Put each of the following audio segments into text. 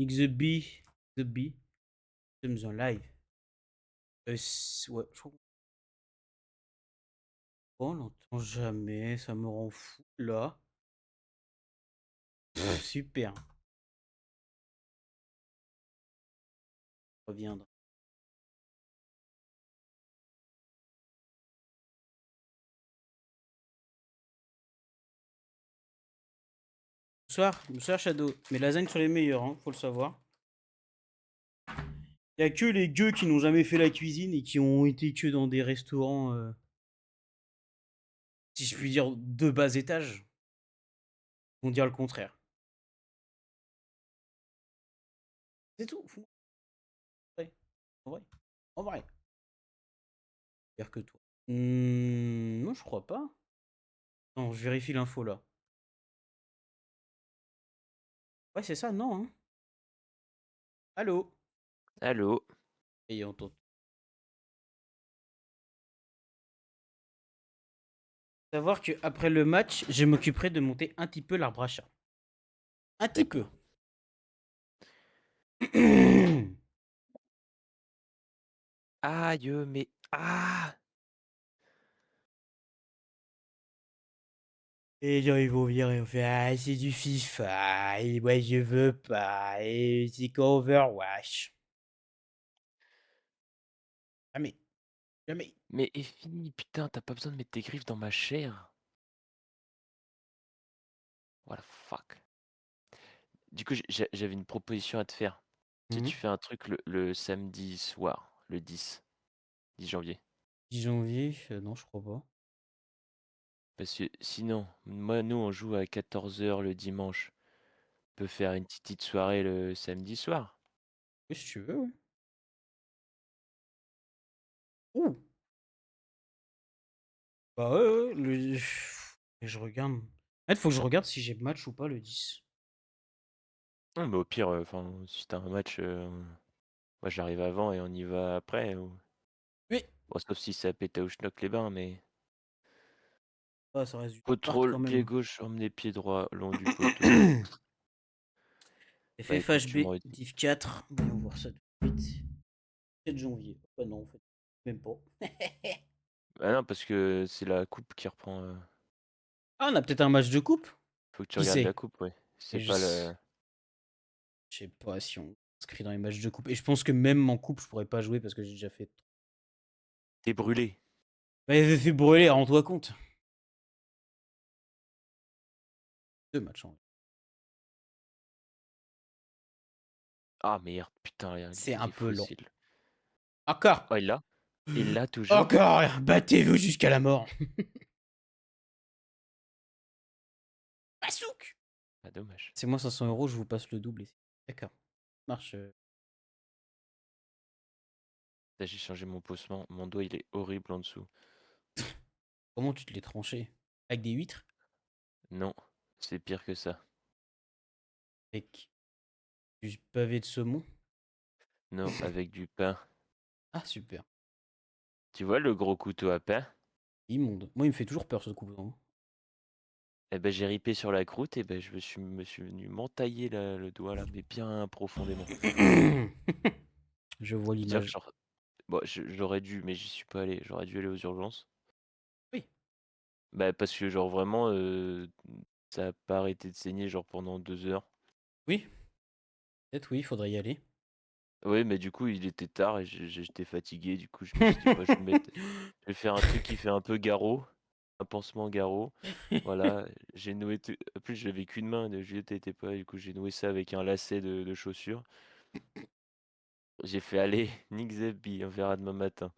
Nick the Bee, Sommes en live. Ouais, je crois qu'on l'entend jamais, ça me rend fou là. Super, reviendra. Bonsoir Shadow. Mes lasagnes sont les meilleures, hein, faut le savoir. Il y a que les gueux qui n'ont jamais fait la cuisine et qui ont été que dans des restaurants, si je puis dire, de bas étage, vont dire le contraire. C'est tout. Ouais, en vrai. En vrai. Pire que toi. Non, je crois pas. Non, je vérifie l'info là. Ouais, c'est ça, non, hein. Allô. Allô? Et on t'entend. Savoir que après le match, je m'occuperai de monter un petit peu l'arbre à chat. Un petit peu. D'accord. Aïe, mais... Ah! Et genre, ils vont venir et on fait ah, c'est du FIFA. Et moi, je veux pas. Et c'est qu'Overwatch. Jamais. Jamais. Mais est fini, putain, t'as pas besoin de mettre tes griffes dans ma chair. What the fuck. Du coup, j'avais une proposition à te faire. Si Mhm. tu fais un truc le samedi soir, le 10 janvier. 10 janvier, non, je crois pas. Parce que sinon, moi, nous, on joue à 14 h le dimanche. On peut faire une petite soirée le samedi soir. Oui, si tu veux, ouais. Ouh. Bah ouais, ouais. Et je regarde. En fait, faut que je regarde si j'ai match ou pas le 10. Non, mais au pire, enfin, si t'as un match, moi j'arrive avant et on y va après. Oui. Bon, sauf si c'est à Pétaouchnok les bains, mais... Ah, ça reste du parc quand Contrôle, pied même. gauche, emmener pied droit, long du poteau. Bah écoute, tu FFHB, m'aurais dit. Div 4. Voyons voir ça tout de suite. 7 janvier. Bah non, en fait. Même pas. Ah non, parce que c'est la coupe qui reprend. Ah, on a peut-être un match de coupe. Faut que tu Qui regardes la sait? coupe, ouais. C'est Et pas le. je sais pas si on s'inscrit dans les matchs de coupe. Et je pense que même en coupe, je pourrais pas jouer parce que j'ai déjà fait. T'es brûlé. Mais fait brûler, rends-toi compte. Deux matchs en vrai. Ah merde, putain, C'est un il est peu long. fossile. Encore. Oh, il l'a? Il l'a toujours? Encore. Battez-vous jusqu'à la mort. Pasouk. Ah, dommage. C'est moi 500 €, je vous passe le double ici. D'accord. Marche. Là, j'ai changé mon posement. Mon doigt, il est horrible en dessous. Comment tu te l'es tranché? Avec des huîtres? Non, c'est pire que ça. Avec du pavé de saumon? Non, avec du pain. Ah, super. Tu vois le gros couteau à pain? Immonde. Moi, il me fait toujours peur ce couple. Eh ben, j'ai ripé sur la croûte et ben, me suis venu m'entailler le doigt là, mais bien profondément. Je vois Dire, l'image. genre, bon, j'aurais dû, mais j'y suis pas allé. J'aurais dû aller aux urgences. Oui. Bah, parce que genre vraiment, ça a pas arrêté de saigner genre pendant 2 heures. Oui. Peut-être oui, il faudrait y aller. Oui, mais du coup, il était tard et j'étais fatigué. Du coup, je me suis dit: «Bah, je vais faire un truc qui fait un peu garrot, un pansement garrot». Voilà, j'ai noué tout en plus, j'avais qu'une main, de Juliette était pas là, du coup, j'ai noué ça avec un lacet de chaussure. J'ai fait: «Allez, nique Zebby, on verra demain matin».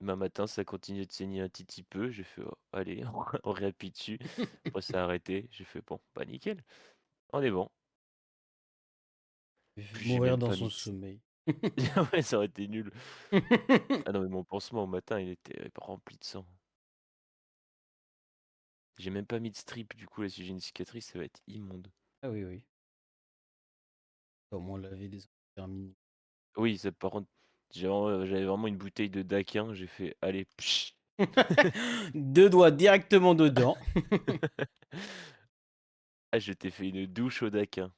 Demain matin, ça continuait de saigner un petit peu. J'ai fait: «Oh, allez, on réappuie dessus». Après ça a arrêté. J'ai fait: «Bon, bah, nickel, on est bon». Puis j'ai Mourir même dans pas son mis sommeil. ouais, ça aurait été nul. Ah non, mais mon pansement au matin, il était rempli de sang. J'ai même pas mis de strip, du coup, là, si j'ai une cicatrice, ça va être immonde. Ah oui, oui. Au moins laver des terminé. Oui, ça, par contre, j'avais vraiment une bouteille de Daquin, j'ai fait: «Allez, psh!» Deux doigts directement dedans. Ah, je t'ai fait une douche au Daquin.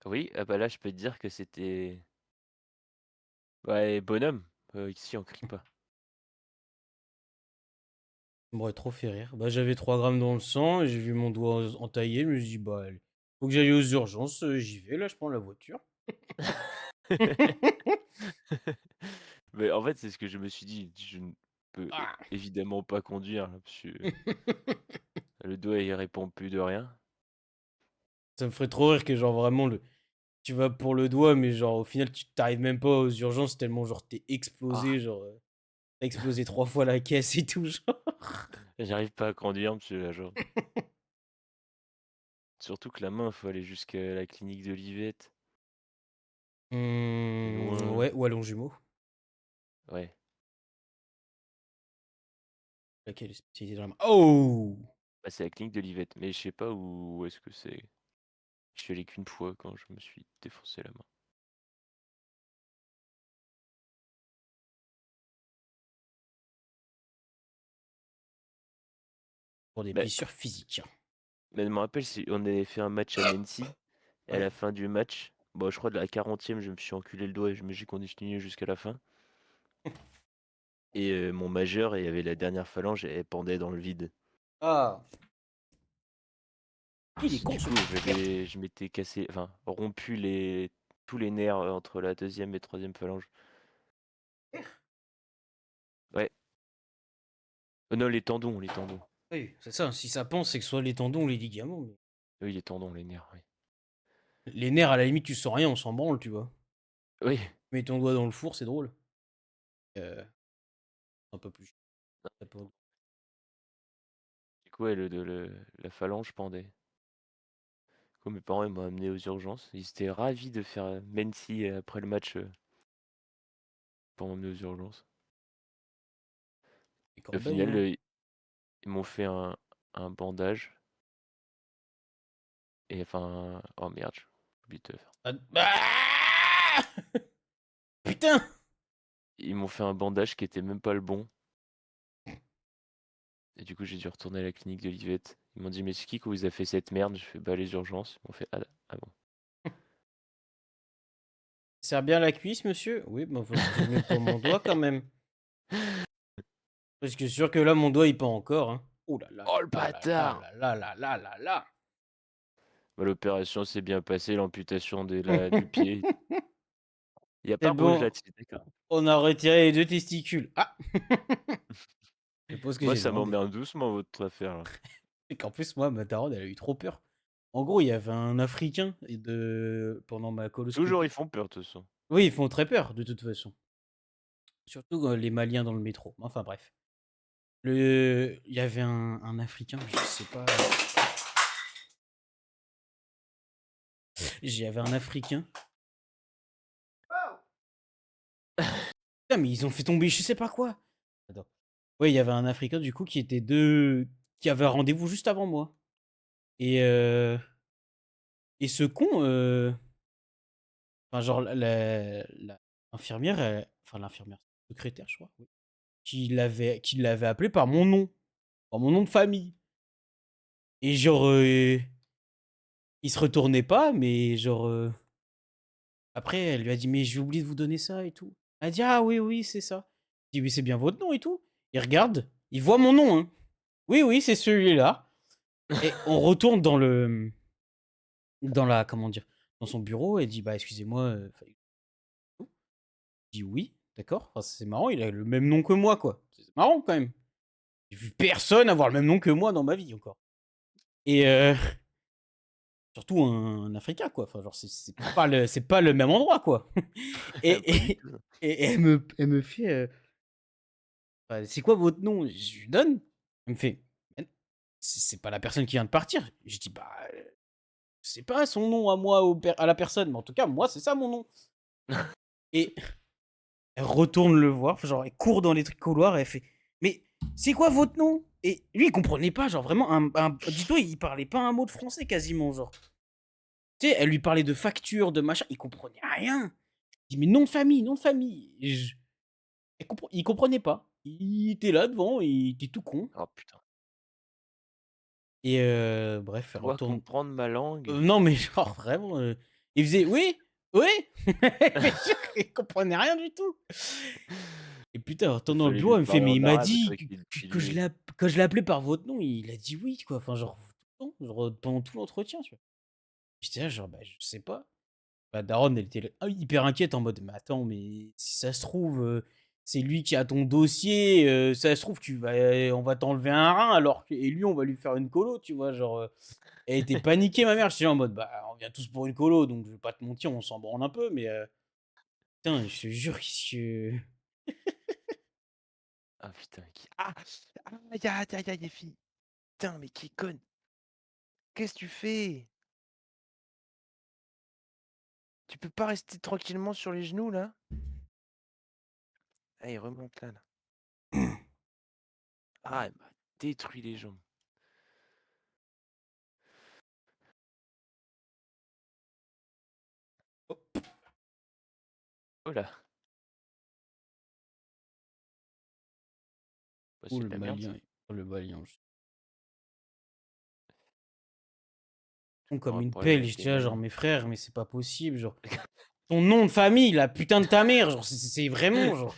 Oui, ah bah là, je peux te dire que c'était ouais, bonhomme, ici on crie pas. Ça m'aurait trop fait rire. Bah, j'avais 3 grammes dans le sang et j'ai vu mon doigt entaillé. Je me suis dit: «Bah, allez, faut que j'aille aux urgences, j'y vais là, je prends la voiture». Mais en fait, c'est ce que je me suis dit, je ne peux Ah! évidemment pas conduire là, parce que le doigt il répond plus de rien. Ça me ferait trop rire que genre vraiment tu vas pour le doigt, mais genre au final tu tu même pas aux urgences tellement genre tu Ah! explosé, genre, tu explosé 3 fois la caisse et tout genre. J'arrive pas à conduire parce que là, genre surtout que la main, faut aller jusqu'à la clinique d'Olivette. C'est loin. Ouais, ou à Longjumeau. Ouais. Laquelle est spécialisée dans la main? Oh! Bah, c'est la clinique d'Olivette, mais je sais pas où est-ce que c'est. Je suis allé qu'une fois quand je me suis défoncé la main. Pour des Bah, blessures physiques. mais je me rappelle, on avait fait un match à Nancy, et à Ouais. la fin du match, bon, je crois de la 40e, je me suis enculé le doigt et j'ai continué jusqu'à la fin. Et mon majeur, il y avait la dernière phalange, elle pendait dans le vide. Ah! Il est con Du ce coup, père. je m'étais cassé, enfin, rompu tous les nerfs entre la deuxième et troisième phalange. Ouais. Non, les tendons, les tendons. Oui, c'est ça, si ça pend, c'est que soit les tendons ou les ligaments, mais Oui, les tendons, les nerfs, oui. les nerfs, à la limite, tu sens rien, on s'en branle, tu vois? Oui. Mets ton doigt dans le four, c'est drôle. Un peu plus ça peut Du coup, ouais, la phalange pendait. Du coup, mes parents, ils m'ont amené aux urgences. Ils étaient ravis de faire Mency après le match pour m'emmener aux urgences. les Au corbeilles, final, hein. ils m'ont fait un bandage. Et enfin, oh merde, j'ai oublié de te faire. Ah! Putain! Ils m'ont fait un bandage qui était même pas le bon. Et du coup, j'ai dû retourner à la clinique de Livette. Ils m'ont dit, mais c'est qui vous a fait cette merde? Je fais, bah, les urgences. Ils m'ont fait, ah bon. Serre bien la cuisse, monsieur? Oui, bah, faut que je mette pour mon doigt quand même. Parce que sûr que là, mon doigt, il pend encore, hein. Oh là là Oh le là là bâtard! là là là là là là Bah, l'opération s'est bien passée, l'amputation du là! pied. Il n'y a C'est pas rouge bon, là-dessus, d'accord. on a retiré les 2 testicules. Ah! C'est pas ce que Moi, j'ai ça demandé. m'emmerde doucement votre affaire là. Et qu'en plus, moi, ma daronne, elle a eu trop peur. En gros, il y avait un Africain pendant ma Toujours, ils coloscopie. font peur, de toute façon. Oui, ils font très peur, de toute façon. Surtout, les Maliens dans le métro. Enfin bref. Il y avait un Africain, je sais pas. Il y avait un Africain. Putain, mais ils ont fait tomber je sais pas quoi. Attends. Ouais, il y avait un Africain du coup qui avait un rendez-vous juste avant moi. Et et ce con, enfin genre l'infirmière, enfin l'infirmière, secrétaire, je crois, oui, qui l'avait appelé par mon nom de famille. Et genre, il se retournait pas, mais genre, après, elle lui a dit: «Mais j'ai oublié de vous donner ça et tout». Elle a dit: «Ah oui, oui, c'est ça». Il dit: «Mais c'est bien votre nom et tout». Il regarde, il voit mon nom, hein. «Oui, oui, c'est celui-là» et on retourne dans la comment dire? Dans son bureau et dit: «Bah, excusez-moi, fallait» je dis: «Oui, d'accord». Enfin, c'est marrant, il a le même nom que moi, quoi. C'est marrant quand même. J'ai vu personne avoir le même nom que moi dans ma vie encore et surtout un Africain, quoi. Enfin, genre, c'est pas le même endroit, quoi et Pas du et tout. et elle me fait, «Bah, c'est quoi votre nom?» Je lui donne. Elle me fait: «Mais c'est pas la personne qui vient de partir». Je dis: «Bah, je sais pas son nom à moi, à la personne, mais en tout cas, moi, c'est ça mon nom» et elle retourne le voir, enfin, genre, elle court dans les trucs couloirs et elle fait: «Mais c'est quoi votre nom?» et lui, il comprenait pas, genre, vraiment, dis-toi, il parlait pas un mot de français quasiment, genre. Tu sais, elle lui parlait de facture, de machin, il comprenait rien. Il dit: «Mais nom de famille, nom de famille» et il comprenait pas. Il était là devant, il était tout con Oh putain. et bref, elle Dois retourne comprendre ma langue. non, mais genre vraiment, Il faisait: «Oui, oui!» Mais il comprenait rien du tout. Et putain, en Il retournant dans le fallait bureau, lui il me fait: parler «Mais il en m'a arabe, tu dit vois, qu'il que qu'il lui quand je l'ai appelé par votre nom, il a dit oui, quoi». Enfin, genre, tout le temps, genre, pendant tout l'entretien, tu vois? J'étais là, genre: «Bah, je sais pas». Ma daronne, elle était là, hyper inquiète en mode: «Mais attends, mais si ça se trouve, c'est lui qui a ton dossier, ça se trouve, on va t'enlever un rein alors que et lui, on va lui faire une colo», tu vois? Genre, elle était paniquée ma mère. J'étais là en mode: «Bah, on vient tous pour une colo, donc je vais pas te mentir, on s'en branle un peu, mais putain, je te jure que ah putain, qui ah! Aïe, aïe, aïe, aïe, les filles! Putain, mais qui conne! Qu'est-ce que tu fais? Tu peux pas rester tranquillement sur les genoux, là? Allez, remonte là, là. Ah, elle m'a détruit les jambes. Oh là! Bah, Oh c'est le de la merde, malien, ça. oh le malien, Toujours comme un une problème pelle. avec les J'étais là genre: Maliens. «Mais frère, mais c'est pas possible, genre, ton nom de famille, la putain de ta mère, genre, c'est vraiment genre,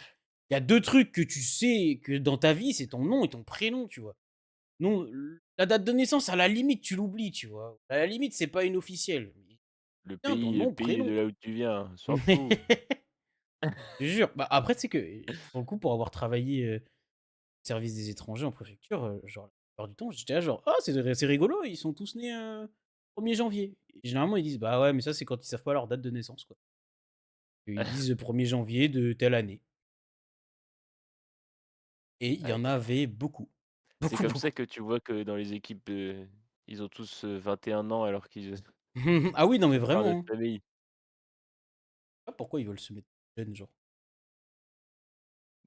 il y a 2 trucs que tu sais que dans ta vie, c'est ton nom et ton prénom», tu vois? Non, la date de naissance, à la limite, tu l'oublies, tu vois? À la limite, c'est pas une officielle. Mais putain, ton Le nom, pays de prénom. là où tu viens, on s'en fout. Je te jure. Bah, après, tu sais que, pour le coup, pour avoir travaillé, service des étrangers en préfecture, genre, la plupart du temps, j'étais là genre: «Ah, c'est rigolo, ils sont tous nés, 1er janvier». Et généralement, ils disent: «Bah, ouais, mais ça, c'est quand ils savent pas leur date de naissance, quoi». Ils disent, 1er janvier de telle année et il y Aïe, en aïe, aïe. avait beaucoup. C'est Beaucoup, comme ça beaucoup. que tu vois que dans les équipes, ils ont tous, 21 ans alors qu'ils Ah oui, non, mais sont pas un vraiment, autre hein. famille. Je sais pas pourquoi ils veulent se mettre jeunes, genre,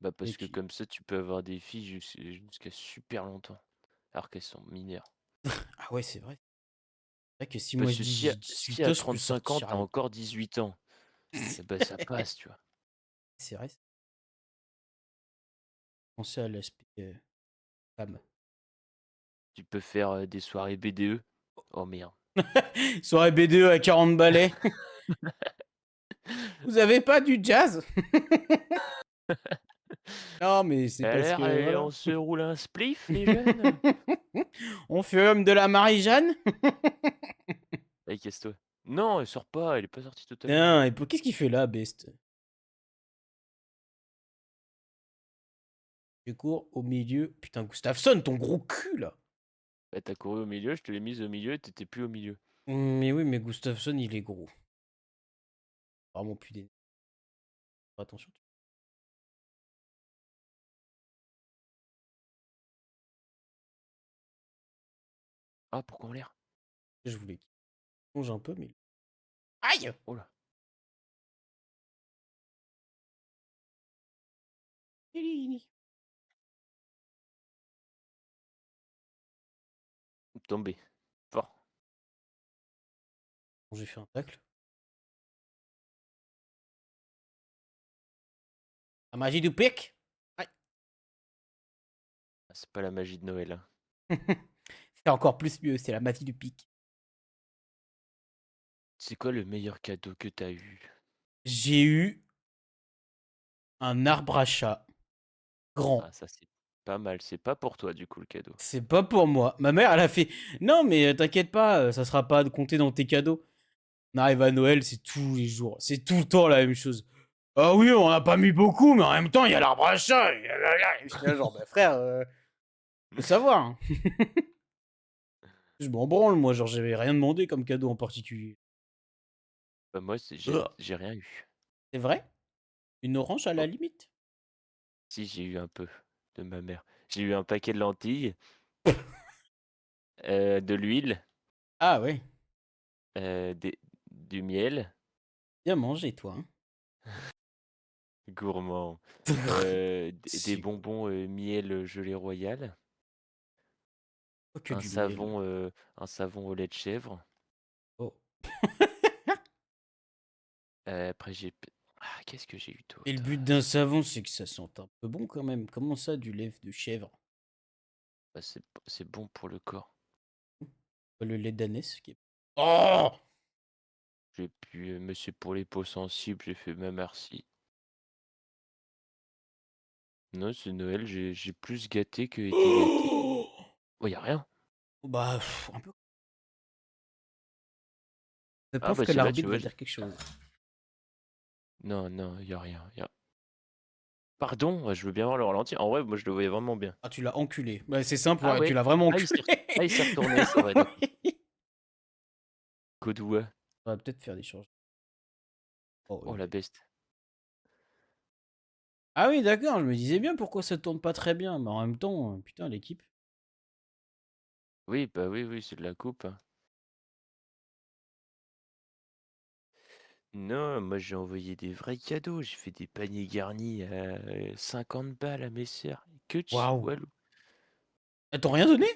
Bah, parce et que qui comme ça, tu peux avoir des filles jusqu'à super longtemps, alors qu'elles sont mineures. ah ouais, c'est vrai. C'est vrai que si moi Parce je que dis: si à «J'ai si 18 à ans, je peux 35 ans, sortir tu as avec». encore 18 ans, et bah, ça passe, tu vois? C'est vrai, penser à l'aspect, femme. Tu peux faire, des soirées BDE. Oh merde. Soirée BDE à 40 balais. «Vous avez pas du jazz?» Non, mais c'est parce Alors, que voilà. on se roule un spliff les jeunes? On fume de la Marie-Jeanne? Allez, casse-toi. Non, elle sort pas, elle est pas sortie tout à l'heure. Non, et qu'est-ce qu'il fait là, Best? Tu cours au milieu. Putain, Gustafsson, ton gros cul là! Bah, tu couru au milieu, je te l'ai mise au milieu et tu plus au milieu. Mais oui, mais Gustafsson, il est gros. Vraiment plus des attention. Ah, pourquoi en l'air? Je voulais qu'il plonge un peu, mais aïe! Oh là, tombé. Fort. J'ai fait un tacle. La magie du pic! Aïe! Ah, c'est pas la magie de Noël, hein. C'est encore plus mieux, c'est la magie du pic. C'est quoi le meilleur cadeau que t'as eu? J'ai eu un arbre à chat grand. Ah, ça, c'est pas mal. C'est pas pour toi, du coup, le cadeau. C'est pas pour moi. Ma mère, elle a fait: «Non, mais t'inquiète pas, ça sera pas compté dans tes cadeaux». On arrive à Noël, c'est tous les jours, c'est tout le temps la même chose. «Ah oui, on a pas mis beaucoup, mais en même temps, il y a l'arbre à chat, et là là». J'étais là genre: «Bah frère, faut savoir, hein». Je m'en branle moi, genre j'avais rien demandé comme cadeau en particulier. Bah, moi, Ugh. j'ai rien eu. C'est vrai? Une orange à la Oh, limite? si, j'ai eu un peu de ma mère. J'ai eu un paquet de lentilles, de l'huile, Ah ouais, des du miel, bien mangé toi, hein. gourmand, des C'est bonbons, miel, gelée royale, pas que du miel. un savon au lait de chèvre. Oh, Après qu'est-ce que j'ai eu et le d'autre? but d'un savon, c'est que ça sente un peu bon quand même. Comment ça, du lait de chèvre? Bah, c'est bon pour le corps. Le lait d'ânesse qui est oh! J'ai pu, mais c'est pour les peaux sensibles, j'ai fait: «Mais merci». Non, c'est Noël, j'ai plus gâté que été gâté. Oh, y a rien? Bah, un peu. Je Ah pense bah, que c'est là, tu l'arbitre vois? va dire quelque chose. Non, non, y a rien, pardon? Ouais, je veux bien voir le ralenti. En vrai, moi, je le voyais vraiment bien. Ah, tu l'as enculé. Bah, c'est simple, Ah ouais, tu ouais? l'as vraiment Ah, il enculé. s'est retourné, c'est vrai, d'accord. Codoua. On va peut-être faire des changements. Oh, Oh, la beste. Ah oui, d'accord, je me disais bien pourquoi ça tourne pas très bien, mais en même temps, putain, l'équipe. Oui, bah, oui, oui, c'est de la coupe, hein. Non, moi, j'ai envoyé des vrais cadeaux. J'ai fait des paniers garnis à 50 balles à mes sœurs. Que Waouh. chihuahua. Elles t'ont rien donné?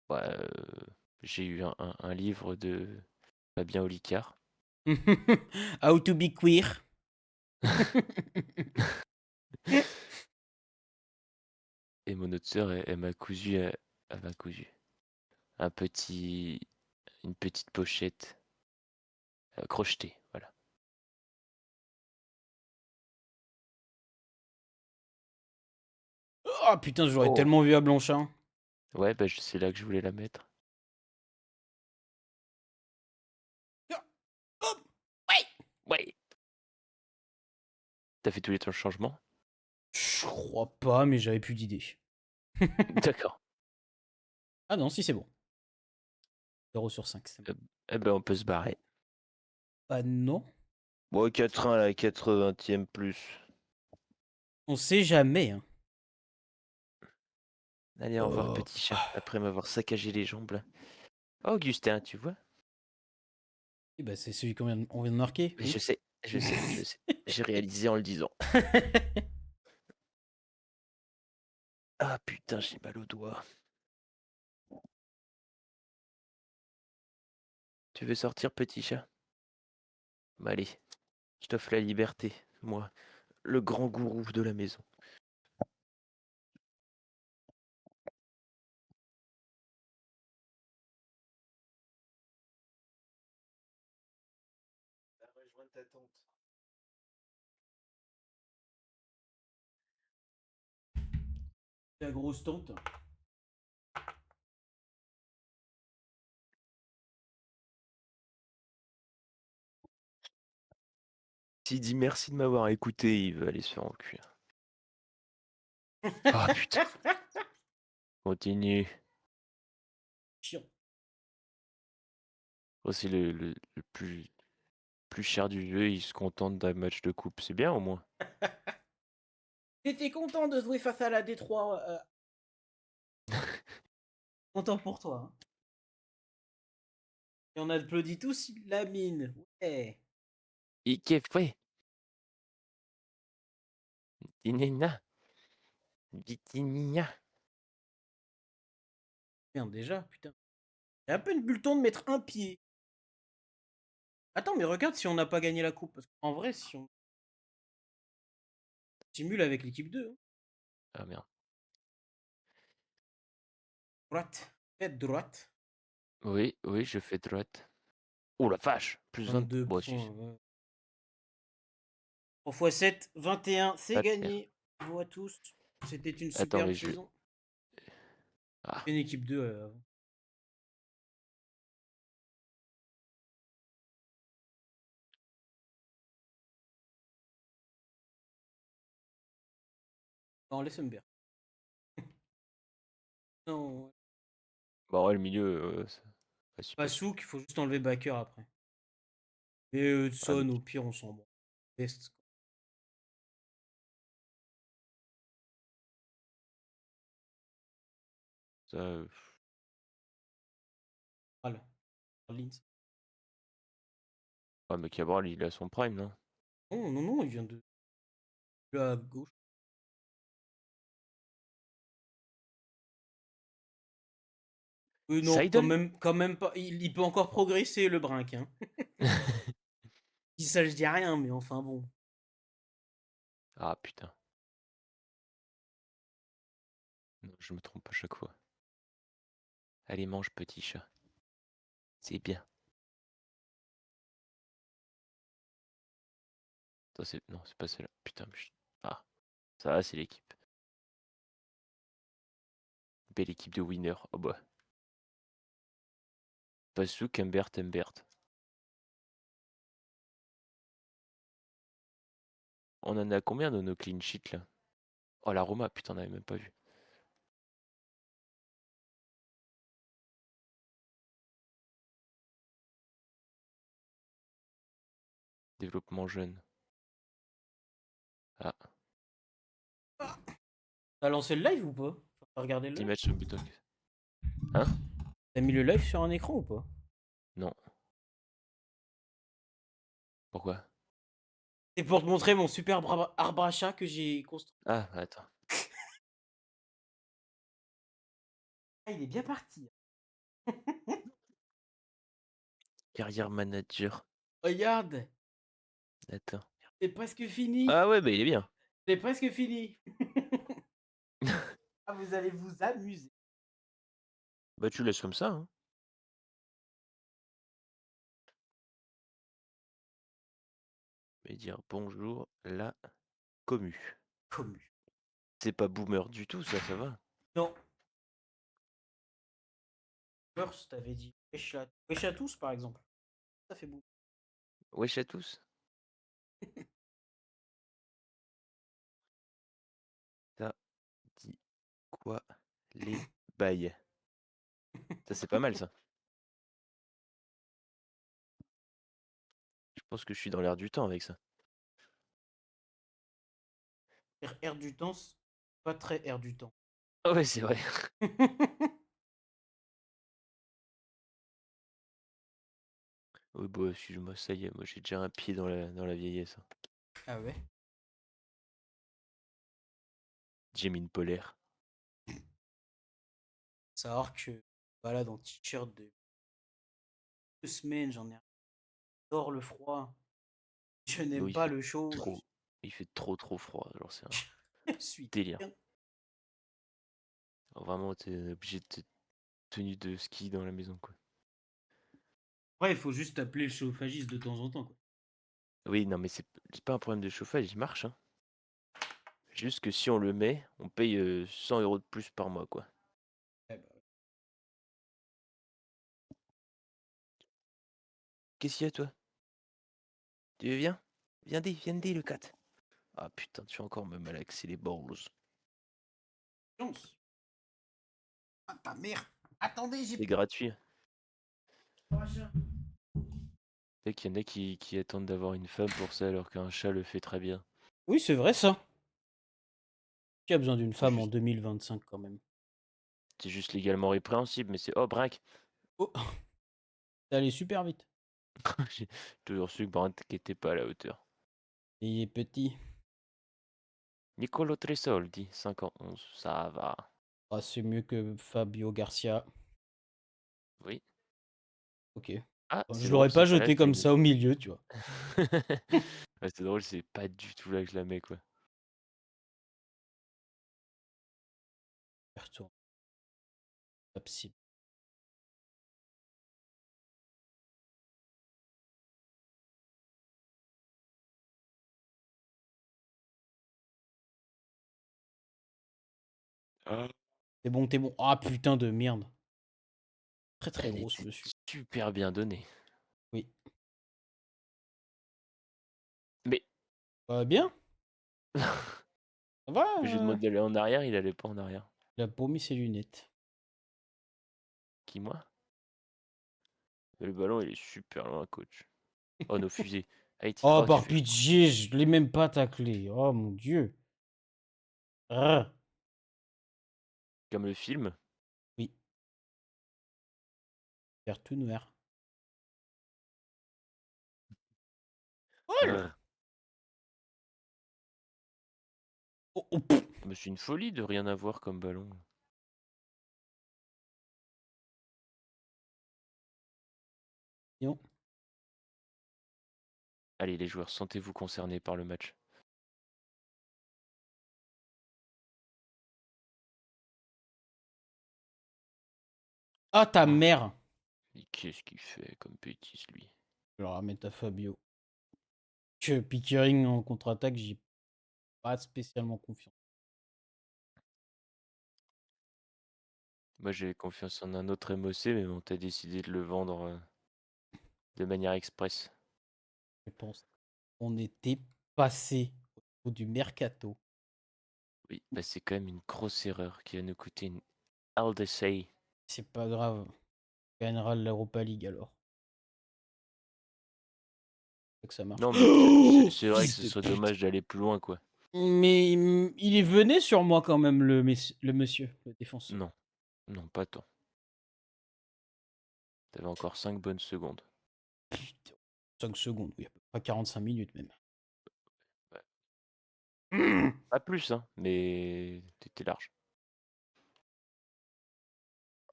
Ouais, j'ai eu un livre de Fabien Olicard. How to be queer. Et mon autre sœur, elle m'a cousu, elle m'a cousu un petit, une petite pochette crochetée, voilà. Oh putain, j'aurais Oh, tellement vu à Blanchin. ouais, bah, c'est là que je voulais la mettre. Hop, ouais. Ouais. T'as fait tous les changements? Je crois pas, mais j'avais plus d'idées. D'accord. Ah non, si c'est bon. 0 sur 5. C'est bon. Eh ben, on peut se barrer. Ah non. Bon, 4-1 à la 80e plus. On sait jamais, hein. Allez, au revoir, Oh. petit chat, après m'avoir saccagé les jambes, là. Oh, Augustin, tu vois? Eh ben, c'est celui on vient de marquer, Mais oui. je sais, je sais, je sais. J'ai réalisé en le disant. Ah putain, j'ai mal au doigt. Tu veux sortir, petit chat? Bah allez, je t'offre la liberté, moi, le grand gourou de la maison. Va rejoindre ta tante. La grosse tante. S'il dit merci de m'avoir écouté, il veut aller se faire encuire. Ah putain, continue. Chiant. Oh, c'est le plus cher du jeu, il se contente d'un match de coupe. C'est bien au moins. J'étais content de jouer face à la Détroit. Content pour toi, hein. Et on applaudit tous la mine. Ouais. Ike fue, Tinina, Vitinina. Merde, déjà, putain. J'ai à peine bu le temps de mettre un pied. Attends, mais regarde si on n'a pas gagné la coupe. Parce qu'en vrai, si on simule avec l'équipe 2, hein. Ah merde. Droite. Tête droite. Oui, oui, je fais droite. Oh la vache, plus 20. 22 Bon, si, points. 3 x 7, 21. C'est pas clair. gagné. Bravo à tous. C'était une Attends, superbe mais je vais. saison. Ah, Une équipe 2. Non, laisse me faire. Non, bon, ouais, le milieu, c'est pas pas super. souk, il faut juste enlever backer après. Et Ah, mais Son, au pire, on s'en bat. Test. ça, Voilà. Orleans. ah, mais Cabral, il a son prime, non? Non, non, non, il vient de à gauche. Non, Seidel? quand même pas. Il peut encore progresser, le brinque, hein. Dis ça, je dis rien, mais enfin bon. Ah putain. Non, je me trompe à chaque fois. Allez, mange, petit chat. C'est bien. Attends, non, c'est pas celle-là. Putain, ah, ça va, c'est l'équipe. Belle équipe de winner. Oh bah. Passouk, Humbert, Humbert. On en a combien dans nos clean sheets là? Oh, la Roma, putain, on avait même pas vu. Développement jeune. Ah, T'as lancé le live ou pas? T'as regardé le 10 live? matchs sur Bulldog. Hein? T'as mis le live sur un écran ou pas? Non. Pourquoi? C'est pour te montrer mon super arbre à chat que j'ai construit. Ah, attends. Ah, il est bien parti. Carrière manager. Regarde, Attends. c'est presque fini. Ah ouais, bah il est bien. C'est presque fini. Ah, vous allez vous amuser. Bah tu laisses comme ça, hein. Et dire bonjour la commu. Commu. C'est pas boomer du tout, ça va. Non. First, t'avais dit wesh à tous, par exemple. Ça fait beaucoup. Wesh à tous. Ça dit quoi les bails? Ça c'est pas mal ça. Je pense que je suis dans l'air du temps avec ça. Air du temps, c'est pas très air du temps. Ah ouais, c'est vrai. Oui, bah excuse-moi, ça y est, moi j'ai déjà un pied dans la vieillesse, hein. Ah ouais? J'ai mis une polaire. Savoir que balade en t-shirt de 2 semaines, j'en ai J'adore le froid. Je Nous n'aime il pas fait le chaud. trop. Il fait trop froid. Genre c'est un Je suis délire. bien. Alors, vraiment, t'es obligé de tenue de ski dans la maison, quoi. Ouais, il faut juste appeler le chauffagiste de temps en temps, quoi. Oui, non, mais c'est pas un problème de chauffage, il marche, hein. Juste que si on le met, on paye 100 € de plus par mois, quoi. Eh bah, Qu'est-ce qu'il y a, toi? Tu viens? Viens, le 4. Ah putain, tu vas encore me malaxer les balls. chance. Ah, ta mère. Attendez, j'ai C'est plus gratuit. de chat. Tu sais qu'il y en a qui attendent d'avoir une femme pour ça alors qu'un chat le fait très bien. Oui, c'est vrai ça. Qui a besoin d'une C'est femme en juste, 2025 quand même? c'est juste légalement répréhensible, mais c'est... Oh, Braque! Oh, c'est allé super vite. J'ai toujours su que Braque n'était pas à la hauteur. Il est petit. Nicolo Tresoldi, 5 ans 11, ça va. Ah, c'est mieux que Fabio Garcia. Oui. Ok. Ah, Bon, c'est je drôle, l'aurais pas c'est pas là jeté que je l'ai comme mis. ça au milieu, tu vois. Ouais, c'est drôle, c'est pas du tout là que je la mets, quoi. Retourne. Abside. Ah. C'est bon, t'es bon. Ah putain de merde. Très très Elle gros ce était monsieur. super bien donnée. Oui. Mais Bien? Ça va? je lui demande d'aller en arrière, il allait pas en arrière. Il a paumé ses lunettes. Qui, moi? Le ballon, il est super loin, coach. Oh, nos fusées. Haïti. Oh, Oh, tu par fais. pitié, je l'ai même pas taclé. Oh mon dieu. Ah. Comme le film. Oui, faire tout noir. Oh, Ah. oh, oh, pff. Mais c'est une folie de rien avoir comme ballon. Non. Allez, les joueurs, sentez-vous concernés par le match. Ah ta Oh, mère. mais qu'est-ce qu'il fait comme bêtise, lui? Je vais le remettre à Fabio. Que Pickering en contre-attaque, j'ai pas spécialement confiance. Moi, j'avais confiance en un autre MOC, mais bon, tu décidé de le vendre de manière express. Je pense qu'on était passé au niveau du mercato. Oui, bah, c'est quand même une grosse erreur qui va nous coûter une LDC. C'est pas grave, on gagnera l'Europa League alors. C'est que ça marche. Non, mais c'est vrai que Fils ce de serait pute. dommage d'aller plus loin, quoi. Mais il est venu sur moi quand même, le monsieur, le défenseur. Non, non, pas tant. T'avais encore 5 bonnes secondes. Putain, 5 secondes, oui, à peu près 45 minutes même. Ouais. Pas plus, hein, mais t'étais large.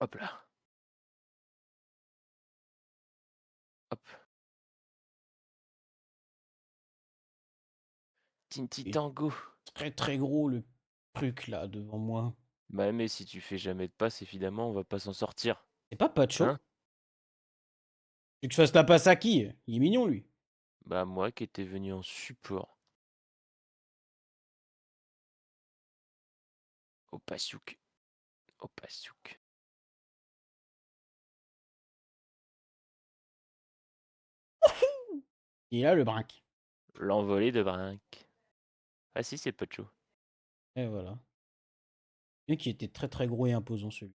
Hop là. Hop. Tinti Et Tango. très très gros le truc là devant moi. Bah, mais si tu fais jamais de passe, évidemment, on va pas s'en sortir. C'est pas Hein? Pacho? Tu veux que je fasse la passe à qui? Il est mignon lui. Bah, moi qui étais venu en support. Au Passiouk. Au Passiouk. Il est là le brinque. L'envolée de Brinck. Ah si, c'est Pacho. Et voilà. Lui qui était très très gros et imposant celui.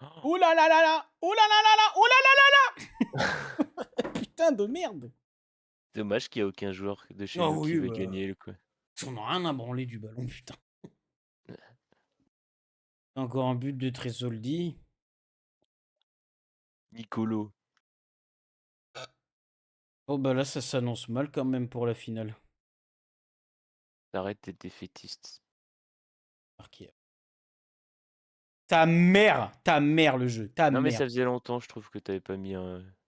Oh. Ouh là là là là! Ouh là là là là! Ouh là là là! Putain de merde! Dommage qu'il y a aucun joueur de chez Oh nous qui oui, veut bah. gagner le coup. On a rien à branler du ballon, putain. Encore un but de Tresoldi. Nicolo. Oh bah là, ça s'annonce mal quand même pour la finale. Arrête d'être défaitiste. Marqué. Ta mère le jeu, ta Non mais mère. ça faisait longtemps, je trouve que t'avais pas mis Mais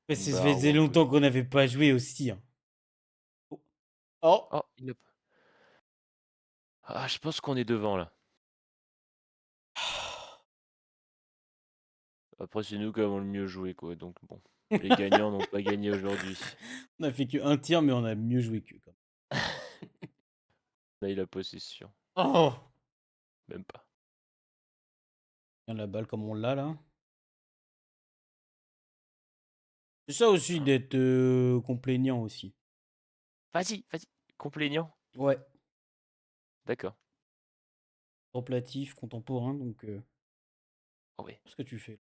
une ça barre ou faisait un truc. longtemps qu'on n'avait pas joué aussi, hein. Oh! Oh, il a pas. Ah, je pense qu'on est devant là. Après, c'est nous qui avons le mieux joué, quoi. Donc bon, les gagnants n'ont pas gagné aujourd'hui. On a fait que un tir, mais on a mieux joué qu'eux, quand On a eu la possession. même. Oh! Même pas. Tiens, la balle comme on l'a là. C'est ça aussi d'être complaisant aussi. Vas-y, vas-y. Complaisant. Ouais. D'accord. Contemplatif, contemporain, donc Oh, oui. qu'est-ce que tu fais?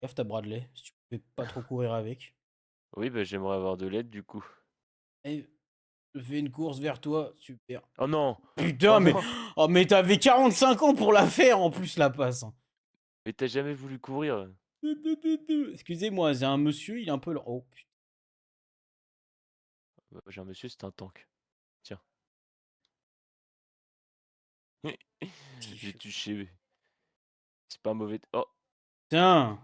Gaffe ta Bradley, si tu pouvais pas trop courir avec. Oui, bah j'aimerais avoir de l'aide du coup. Eh, je fais une course vers toi, super. Oh non! Oh Putain, mais non! oh, mais t'avais 45 ans pour la faire en plus la passe, hein. Mais t'as jamais voulu courir. Excusez-moi, c'est un monsieur, il est un peu lent. Oh putain, Bah, j'ai un monsieur, c'est un tank. Tiens. qu'est-ce qu'il J'ai fait? touché. C'est pas un mauvais. Oh! Putain!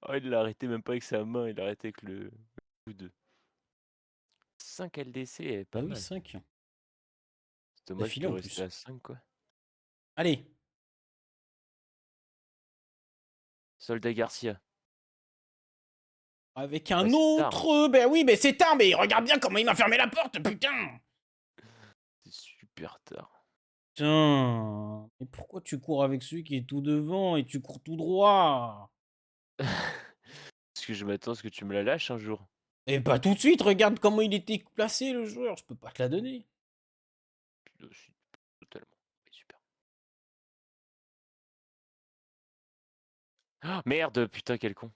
Oh, il l'a arrêté même pas avec sa main, il l'a arrêté avec le coup de 5 LDC, Bah pas oui, mal. 5. C'est dommage D'affilée de en rester plus. à 5 quoi. Allez! Soldat Garcia. Avec Bah un c'est tard. autre. Ben oui, mais c'est tard, mais regarde bien comment il m'a fermé la porte, putain! C'est super tard. Putain! Mais pourquoi tu cours avec celui qui est tout devant et tu cours tout droit? Est-ce que je m'attends à ce que tu me la lâches un jour? Et pas tout de suite, regarde comment il était placé le joueur, je peux pas te la donner. Je suis totalement. Oui, super. Ah, merde, putain, quel con.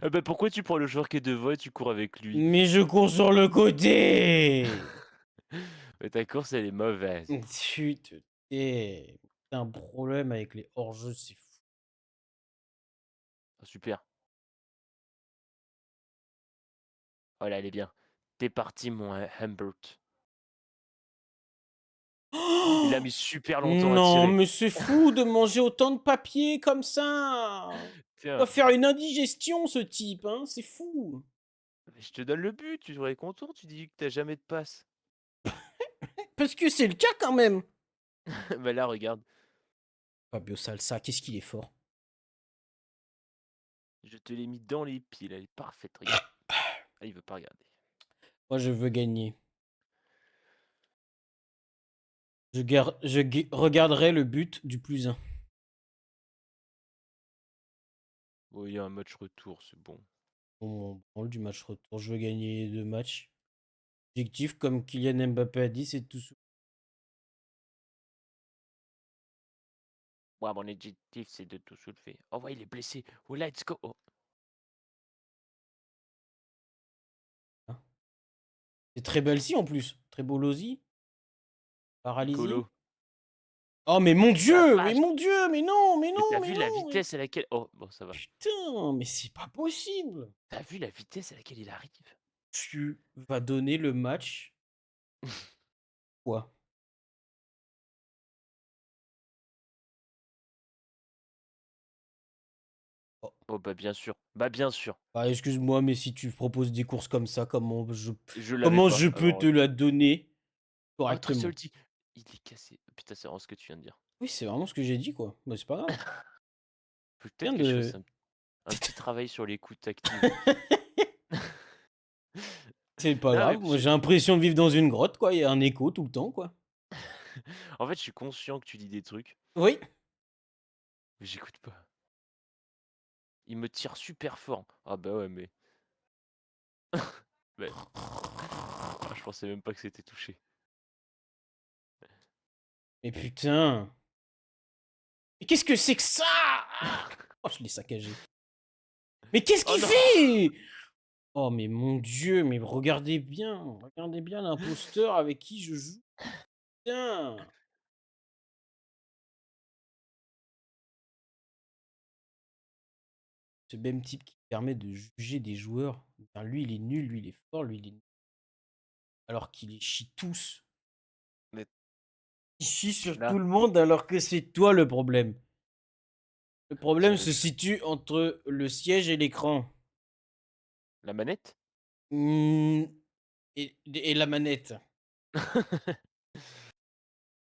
Ah bah pourquoi tu prends le joueur qui est devant et tu cours avec lui? Mais je cours sur le côté! Mais ta course elle est mauvaise. Chut, t'as un problème avec les hors-jeux, c'est fou. Ah, super. Oh là, elle est bien. T'es parti, mon Humbert. Il a mis super longtemps à Non, tirer. mais c'est fou de manger autant de papier comme ça. Il va Tiens, faire une indigestion, ce type, hein, c'est fou. je te donne le but, tu devrais être content, tu dis que t'as jamais de passe. Parce que c'est le cas quand même. Bah là, regarde. Fabio Salsa, qu'est-ce qu'il est fort. Je te l'ai mis dans les pieds, là, elle est parfaite, regarde. Ah, il veut pas regarder. Moi, je veux gagner. Regarderai le but du plus un. Bon, il y a un match retour, c'est bon. On branle du match retour. Je veux gagner les 2 matchs. Objectif, comme Kylian Mbappé a dit, c'est tout. Ouais, mon objectif, c'est de tout soulever. Oh, ouais, il est blessé. Oh, let's go. Oh, Hein. C'est très belle-ci en plus. Très beau losi. Paralysie. Piccolo. Oh, mais mon La Dieu! Mais vache. mon Dieu! Mais non! Mais Mais t'as non! Mais vu la non! vitesse à laquelle. Oh, bon, ça va. Putain! Mais c'est pas possible! T'as vu la vitesse à laquelle il arrive? Tu vas donner le match quoi? Oh, Oh, bah, bien sûr. Bah, bien sûr. bah, excuse-moi, mais si tu proposes des courses comme ça, Je l'avais comment pas. je peux Alors, te la donner oh, correctement? Tresolti. Il est cassé. Putain, c'est vraiment ce que tu viens de dire. Oui, c'est vraiment ce que j'ai dit, quoi. Bah, c'est pas grave. Faut Rien peut-être que je fasse de un petit travail sur l'écoute active. C'est pas Non, mais grave. parce Moi, que j'ai l'impression de vivre dans une grotte, quoi. Il y a un écho tout le temps, quoi. en fait, je suis conscient que tu dis des trucs, Oui. mais j'écoute pas. Il me tire super fort. Ah bah ouais, mais ouais. Ah, je pensais même pas que c'était touché. Mais putain! Mais qu'est-ce que c'est que ça? Oh, je l'ai saccagé. Mais qu'est-ce Oh qu'il non! fait? Oh, mais mon Dieu, mais regardez bien l'imposteur avec qui je joue. Putain! Ce même type qui permet de juger des joueurs. Enfin, lui, il est nul, lui, il est fort, lui, il est nul. Alors qu'il les chie tous. Mais Il chie sur tout là, le monde alors que c'est toi le problème. Le problème se je situe entre le siège et l'écran. la manette? Mmh, et la manette.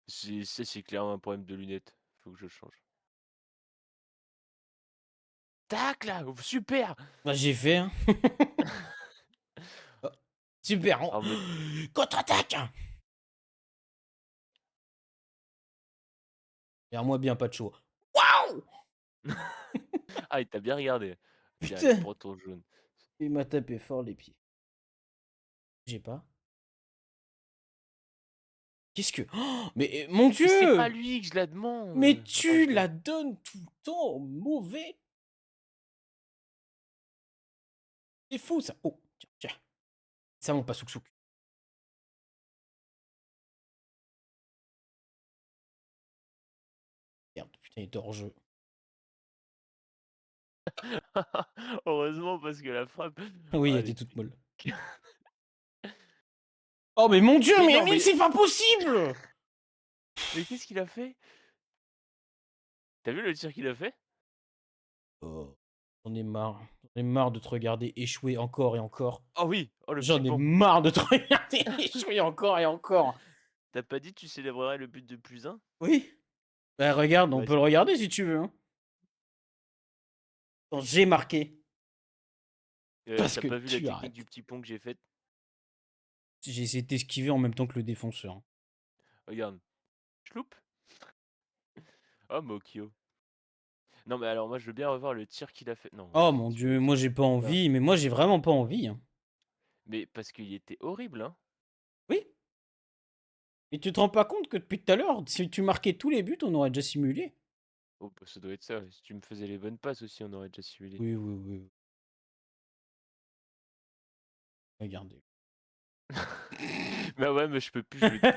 C'est clairement un problème de lunettes. Faut que je change. Tac là! Oh, super! Bah, j'ai fait, hein. Oh, super, En mode contre-attaque! Regarde-moi bien, Pacho. Waouh! ah, il t'a bien regardé. Tiens, allez, Putain! prends ton jaune. Il m'a tapé fort les pieds. J'ai pas. Qu'est-ce que oh, mais mon Mais c'est pas Dieu! lui que je la Mais demande! Attends, tu je vais la donnes tout le temps au mauvais. C'est fou ça. Oh, tiens, tiens. Ça, mon pas souk-souk. Merde, putain, il était hors jeu. heureusement parce que la frappe Oui, oh, elle elle était toute était molle. Oh, mais mon Dieu, mais mais non, mais c'est pas possible! mais qu'est-ce qu'il a fait? T'as vu le tir qu'il a fait? Oh, j'en ai marre. J'en ai marre de te regarder échouer encore et encore. Oh oui! Oh le petit J'en ai pont! marre de te regarder échouer encore et encore. Tu pas dit tu célébrerais le but de +1? Oui. Bah, regarde, on Bah, peut le regarder si tu veux, hein. Quand j'ai marqué. Parce tu que pas vu la tu technique du arrêtes. petit pont que j'ai faite? J'ai essayé d'esquiver en même temps que le défenseur, hein. Regarde, chloup! Oh Mokyo. Non mais alors moi je veux bien revoir le tir qu'il a fait. Non, Oh vas-y, mon tu Dieu, moi j'ai pas non, envie, mais moi j'ai vraiment pas envie, hein. mais parce qu'il était horrible, hein? Oui, et tu te rends pas compte que depuis tout à l'heure, si tu marquais tous les buts, on aurait déjà simulé? Oh bah, ça doit être ça. Si tu me faisais les bonnes passes aussi, on aurait déjà simulé. Oui, oui, oui. Regardez. Mais ouais, mais je peux plus jouer de foot.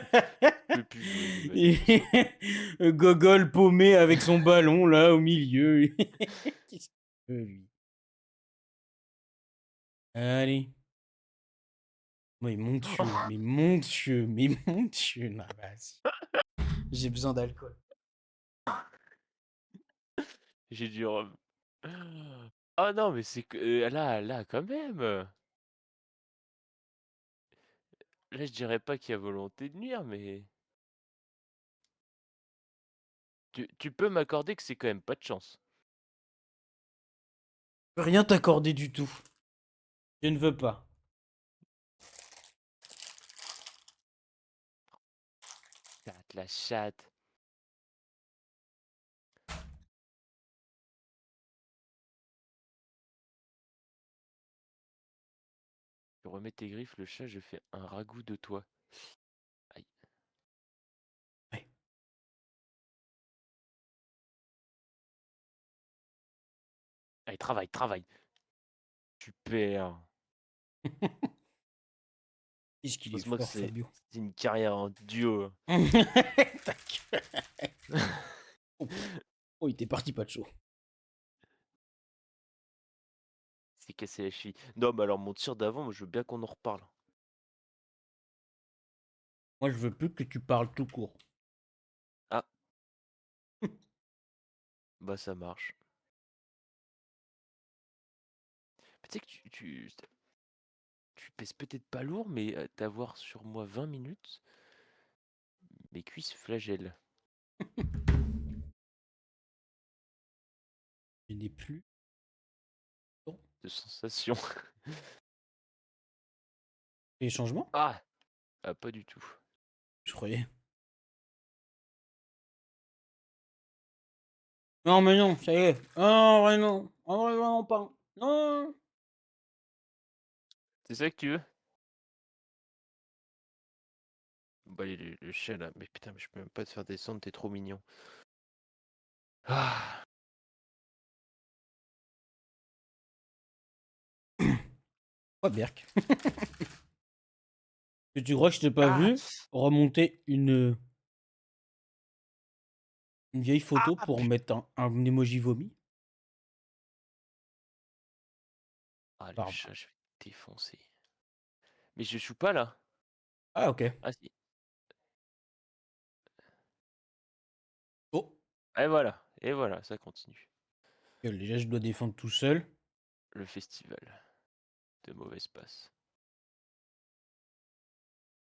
Je peux plus jouer de Et manette, c'est horrible. Gogol paumé avec son ballon là au milieu. Qu'est-ce qu'il veut lui? Allez. Mais mon Dieu, mais mon Dieu, mais mon Dieu. Non, vas-y. J'ai besoin d'alcool. J'ai du rhum. Oh non, mais c'est que là quand même, là je dirais pas qu'il y a volonté de nuire, mais tu peux m'accorder que c'est quand même pas de chance. peux rien t'accorder du tout. Je ne veux pas. Chatte, la chatte. Tu remets tes griffes, le chat, je fais un ragoût de toi. Aïe. Ouais. Allez, travaille, travaille. Super. Qu'est-ce qu'il est Heureusement que fort, Fabio. c'est une carrière en duo. Ta gueule. Oh, oh, il était parti pas de chaud. C'est cassé la cheville. Non, mais alors mon tir d'avant, moi, je veux bien qu'on en reparle. Moi, je veux plus que tu parles tout court. Ah, bah ça marche. Mais tu sais que tu pèses peut-être pas lourd, mais d'avoir sur moi 20 minutes, mes cuisses flagellent Je n'ai plus. Bon. de sensations. Les changements? Ah, ah, pas du tout. Je croyais. Non, mais non, ça y est. Non, ouais, non. En vrai, vraiment pas. Non. C'est ça que tu veux? Bah, le chien là. Mais putain, mais je peux même pas te faire descendre, t'es trop mignon. Ah, Ouais, Berk. Que tu crois que je t'ai pas ah, vu remonter une vieille photo ah, pour putain. mettre un emoji vomi? Ah, le Pardon. chat, je vais te défoncer. Mais je joue pas là. Ah, ok. Ah si. Oh. Et voilà, ça continue. Déjà, je dois défendre tout seul. Le festival de mauvaise passe.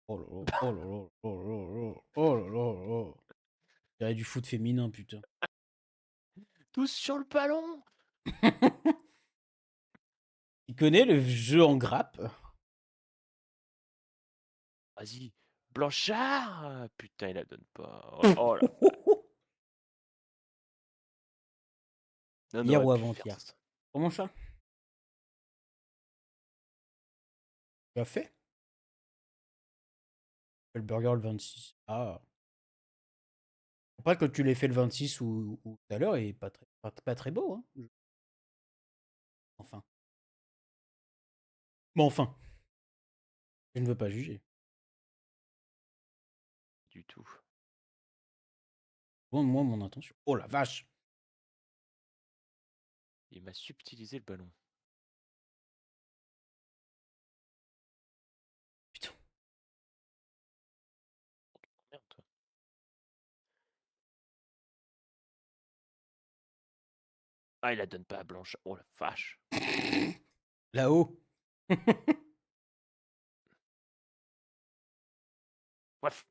Oh là là, oh là là, oh là là, oh là là, oh. Il y a du foot féminin, putain. Tous sur le ballon! Tu connais le jeu en grappe? Vas-y, Blanchard! Putain, il la donne pas. Oh, oh là. On Hier aurait ou pu faire avant-hier? ça. Comment ça? Tu as fait? Le burger le 26. Ah. Après que tu l'aies fait le 26 ou tout à l'heure, il est pas très beau, hein. Enfin. Bon, enfin. Je ne veux pas juger. Du tout. Moi, mon intention. Oh la vache! Il m'a subtilisé le ballon. Putain. Merde, toi. Ah, il la donne pas à Blanchard. Oh la vache. Là-haut. Bref.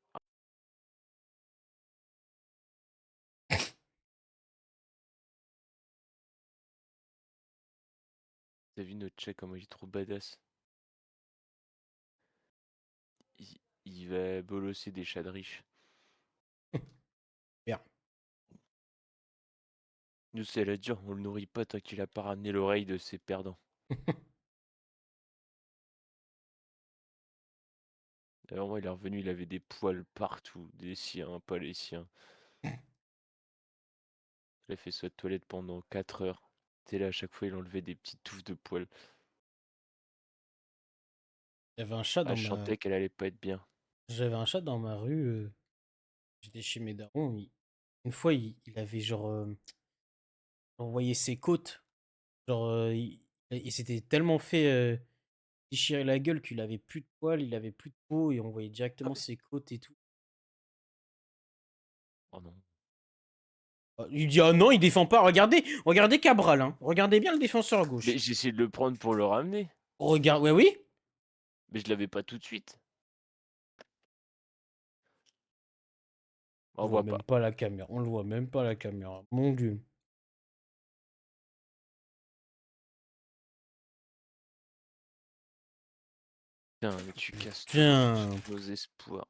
T'as vu notre chat comment il est trop badass? Il, il va bolosser des chats de riches. Bien. Nous, c'est la dure, on le nourrit pas tant qu'il a pas ramené l'oreille de ses perdants. D'ailleurs, moi, il est revenu, il avait des poils partout, des siens, pas les siens. Il a fait sa toilette pendant 4 heures. T'es là, à chaque fois, il enlevait des petites touffes de poils. J'avais un chat Ah, dans je ma. sentais qu'elle allait pas être bien. J'avais un chat dans ma rue. J'étais chez mes darons. Une fois, il avait genre envoyé ses côtes. Genre, il s'était tellement fait déchirer la gueule qu'il avait plus de poils, il avait plus de peau et on voyait Ah directement ouais? ses côtes et tout. Oh non. Ah, il dit ah non, il défend pas. Regardez, regardez Cabral, hein. Regardez bien le défenseur à Mais gauche. j'ai essayé de le prendre pour le ramener. Regarde, ouais, oui. Mais je l'avais pas tout de suite. On On voit voit pas. même pas la caméra. On le voit même pas la caméra. Mon Dieu. Putain, mais tu casses Putain, tous nos espoirs.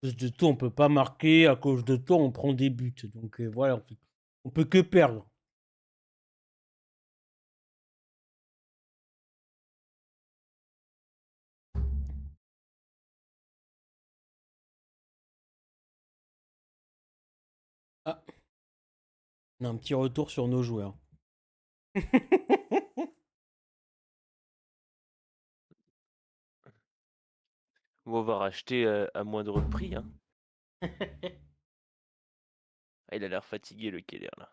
à cause de toi, on peut pas marquer. À cause de toi, on prend des buts. Donc voilà, on peut que perdre. Ah, on a un petit retour sur nos joueurs. Ou on va racheter à moindre prix, hein. Ah, il a l'air fatigué, le Keller, là.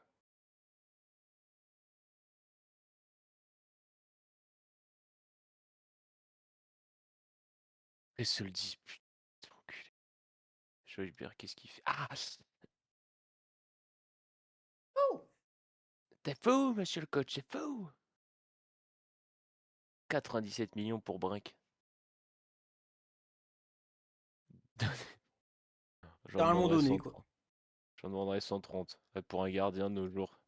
Et se le dit, putain, enculé. Joybert, qu'est-ce qu'il fait? Ah! Oh, C'est fou, monsieur le coach, c'est fou! 97 millions pour Brink. J'en t'as un moment demanderais donné, quoi. 130. J'en demanderais 130. Ouais, pour un gardien de nos jours.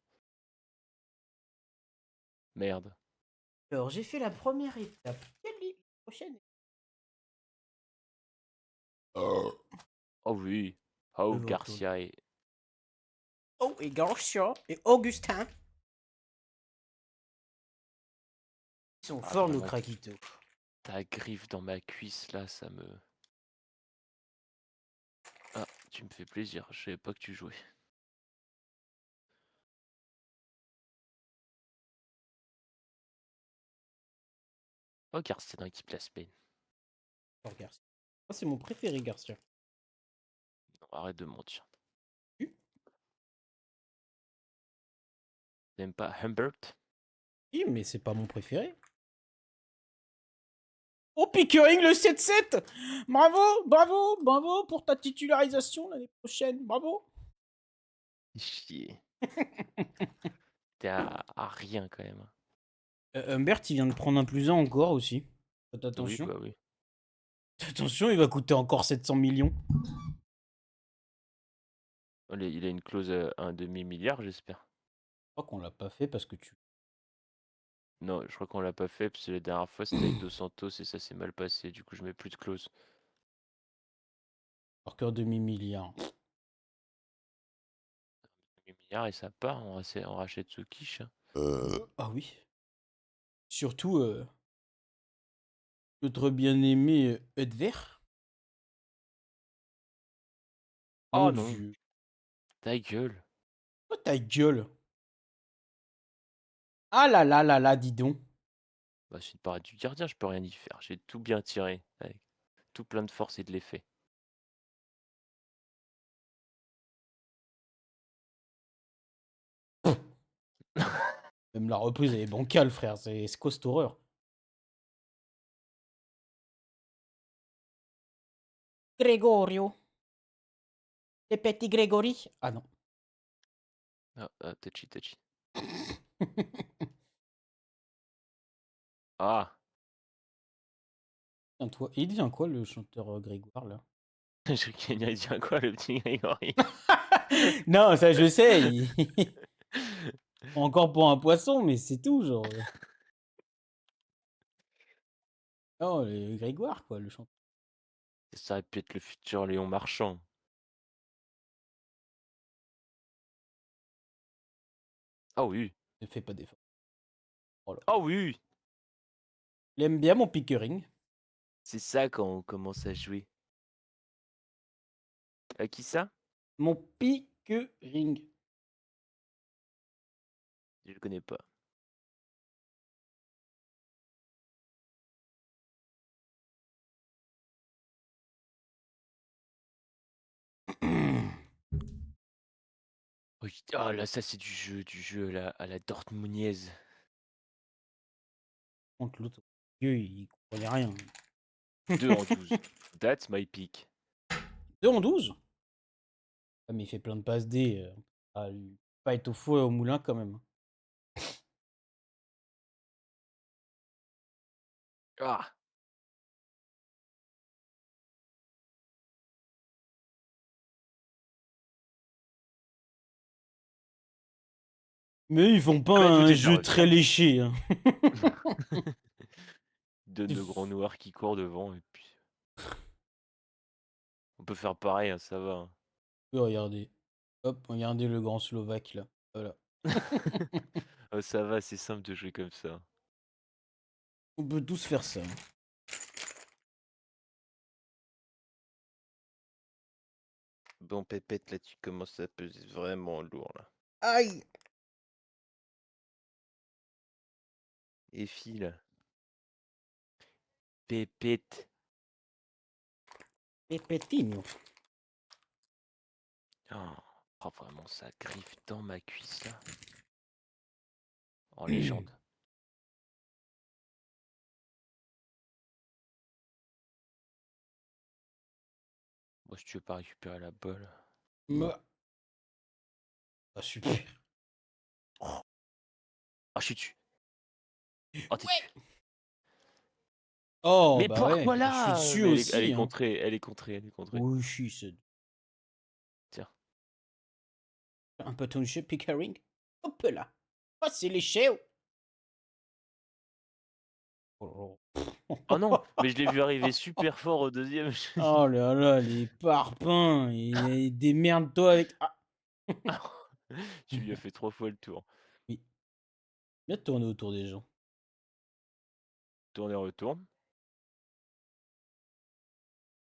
Merde. Alors, j'ai fait la première étape. Quelle est la prochaine? Oh oui. Je Oh, vais attendre. Garcia et... Oh, et Garcia et Augustin. Ils sont Ah, forts, nos vraiment, craquitos. ta griffe dans ma cuisse, là, ça me... Ah, tu me fais plaisir. Je savais pas que tu jouais. Oh, Garcia dans l'équipe la semaine. Oh, Garcia. Moi, c'est mon préféré, Garcia. Non, arrête de mentir. Oui, T'aimes pas Humbert? mais c'est pas mon préféré. Oh, Pickering, le 7-7. Bravo, bravo, bravo pour ta titularisation l'année prochaine. Bravo. Chier. T'es à rien, quand même. Humbert, il vient de prendre un +1 encore aussi. Faites Oui, attention. bah oui. Attention, il va coûter encore 700 millions. Il a une clause à un demi-milliard, j'espère. Je crois qu'on l'a pas fait parce que tu... Non, je crois qu'on l'a pas fait, parce que la dernière fois, c'était avec Dos Santos et ça s'est mal passé. Du coup, je mets plus de clause. Alors qu'un demi-milliard. Demi-milliard et ça part, on rachète ce quiche, hein. Ah oui. Surtout, notre bien-aimé Edver. Mon Oh non, Dieu. ta gueule. Oh, ta gueule. Ah là là là là, dis donc. Bah, c'est une parade du gardien, je peux rien y faire. J'ai tout bien tiré, avec tout plein de force et de l'effet. Même la reprise, elle est bancale, frère. C'est quoi cette horreur? Gregorio. Les petits Grégory. Ah non. Ah, ah, touchy, touchy. Ah, Toi, il devient quoi le chanteur Grégoire là? je gagne dire quoi, le petit Grégory? Non, ça je sais. Encore pour un poisson, mais c'est tout, genre. Non, le Grégoire, quoi, le chanteur. Ça aurait pu être le futur Léon Marchand. Ah oui, Ne fais pas d'effort. Oh là ah là. oui, Il aime bien mon Pickering. c'est ça quand on commence à jouer. À qui ça? Mon Pickering. Je le connais pas. Oui. Ah là, ça c'est du jeu à la Dortmundiaise. Contre l'autre, Dieu, il comprenait rien. 2 en 12. That's my pick. 2 en 12. Ah, mais il fait plein de passes D. Pas être au four et au moulin quand même. Ah, Mais ils font pas ah bah un écoutez, je la jeu très retire. léché, hein. donne le grand noir qui court devant et puis on peut faire pareil, hein, ça va, hein. Regardez. Hop, regardez le grand Slovaque là. Voilà. Ça va, c'est simple de jouer comme ça. On peut tous faire ça. Bon, Pépette, là, tu commences à peser vraiment lourd, là. Aïe! Et file. Pépette. Pépétino. Oh, vraiment, ça griffe dans ma cuisse, là. En légende. Moi, si tu veux pas récupérer la balle. Ah, super. Ah, je suis dessus. Oh, t'es dessus. Oh, Mais bah ouais, pourquoi je suis là? dessus Mais elle est aussi, hein. contrée, elle est contrée, elle est contrée. Oui, je suis. Tiens. Un peu touché, Pickering. Hop là. Oh, c'est les chèvres. Oh Oh non, mais je l'ai vu arriver super fort au deuxième. oh là là, les parpaings. Et démerde-toi avec. Ah. Tu lui as fait 3 fois le tour. Oui. Bien de tourner autour des gens. Tourne et retourne.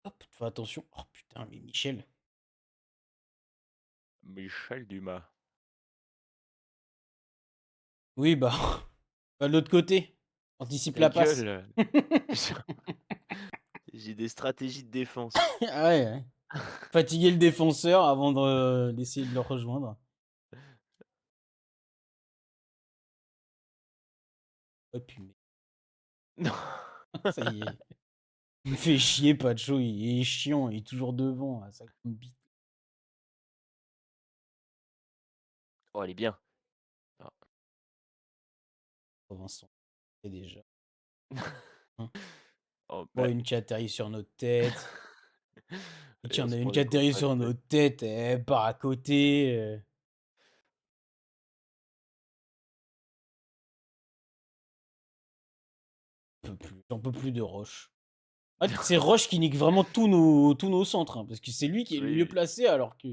Hop, fais attention. Oh putain, mais Michel. Michel Dumas. Oui, bah. De l'autre côté. Anticipe Ta la passe. gueule. J'ai des stratégies de défense. Ah ouais, ouais. Fatiguer le défenseur avant d'essayer de le rejoindre. Oh putain. Non. Ça y est. Il me fait chier, Pacho. Il est chiant. Il est toujours devant. Ça me bite. Oh, elle est bien. Ah. Oh, Vincent. C'est déjà. Hein. Oh, Oh, bah. une qui atterrit sur notre tête. Et Et tiens, on on a se une prend qui des atterrit sur contre-attaques. notre tête. Elle part à côté. J'en peux plus de Roche. En fait, c'est Roche qui nique vraiment tous nos centres. Hein, parce que c'est lui qui est le mieux Oui. placé alors que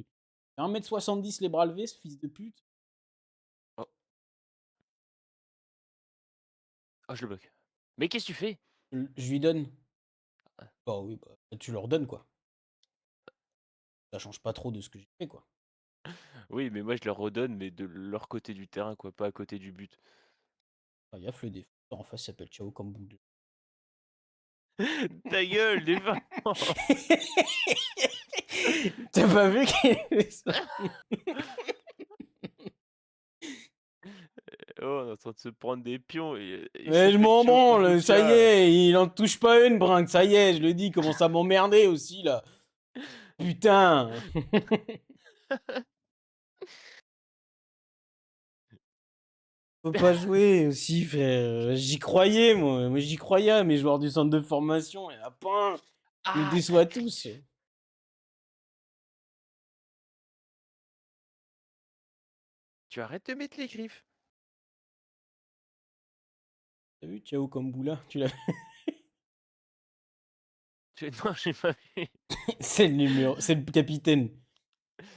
1,70 m les bras levés, ce fils de pute. Oh. Oh, je le bloque. Mais qu'est-ce que tu fais? Je lui donne. Ah. Bah oui, bah, tu leur donnes quoi. Ça change pas trop de ce que j'ai fait quoi. Oui, mais moi je leur redonne, mais de leur côté du terrain, quoi, pas à côté du but. Ah, gaffe, le défenseur en face s'appelle Ciao Kamboul. Ta gueule, défends! T'as pas vu qu'il fait ça? Oh, on est en train de se prendre des pions et il Mais je s'appelle m'en Chao branle, ça y Kombucha. est, il en touche pas une, Brinque, ça y est, je le dis, il commence à m'emmerder aussi, là. Putain. Faut pas jouer aussi, frère. J'y croyais, moi. Moi, j'y croyais à mes joueurs du centre de formation. Il y en a pas un. Ils nous Ah, déçoit tous. tu arrêtes de mettre les griffes. T'as vu, Ciao Kamboula? Tu l'as Non, j'ai pas vu C'est le numéro, c'est le capitaine.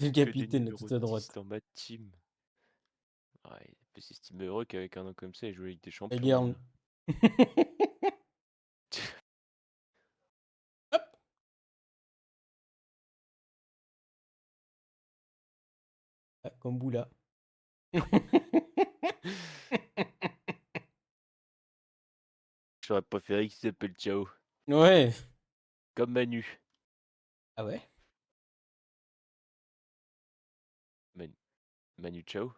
C'est le que des capitaine, là, numéros tout à 10 droite. dans ma team. Ouais, il peut s'estimer heureux qu'avec un nom comme ça, il joue avec des champions, lui, Regarde. hein. Hop. Ah, Kamboula. J'aurais préféré qu'il s'appelle Chao. Ouais. Comme Manu. Ah ouais? Manu Chao?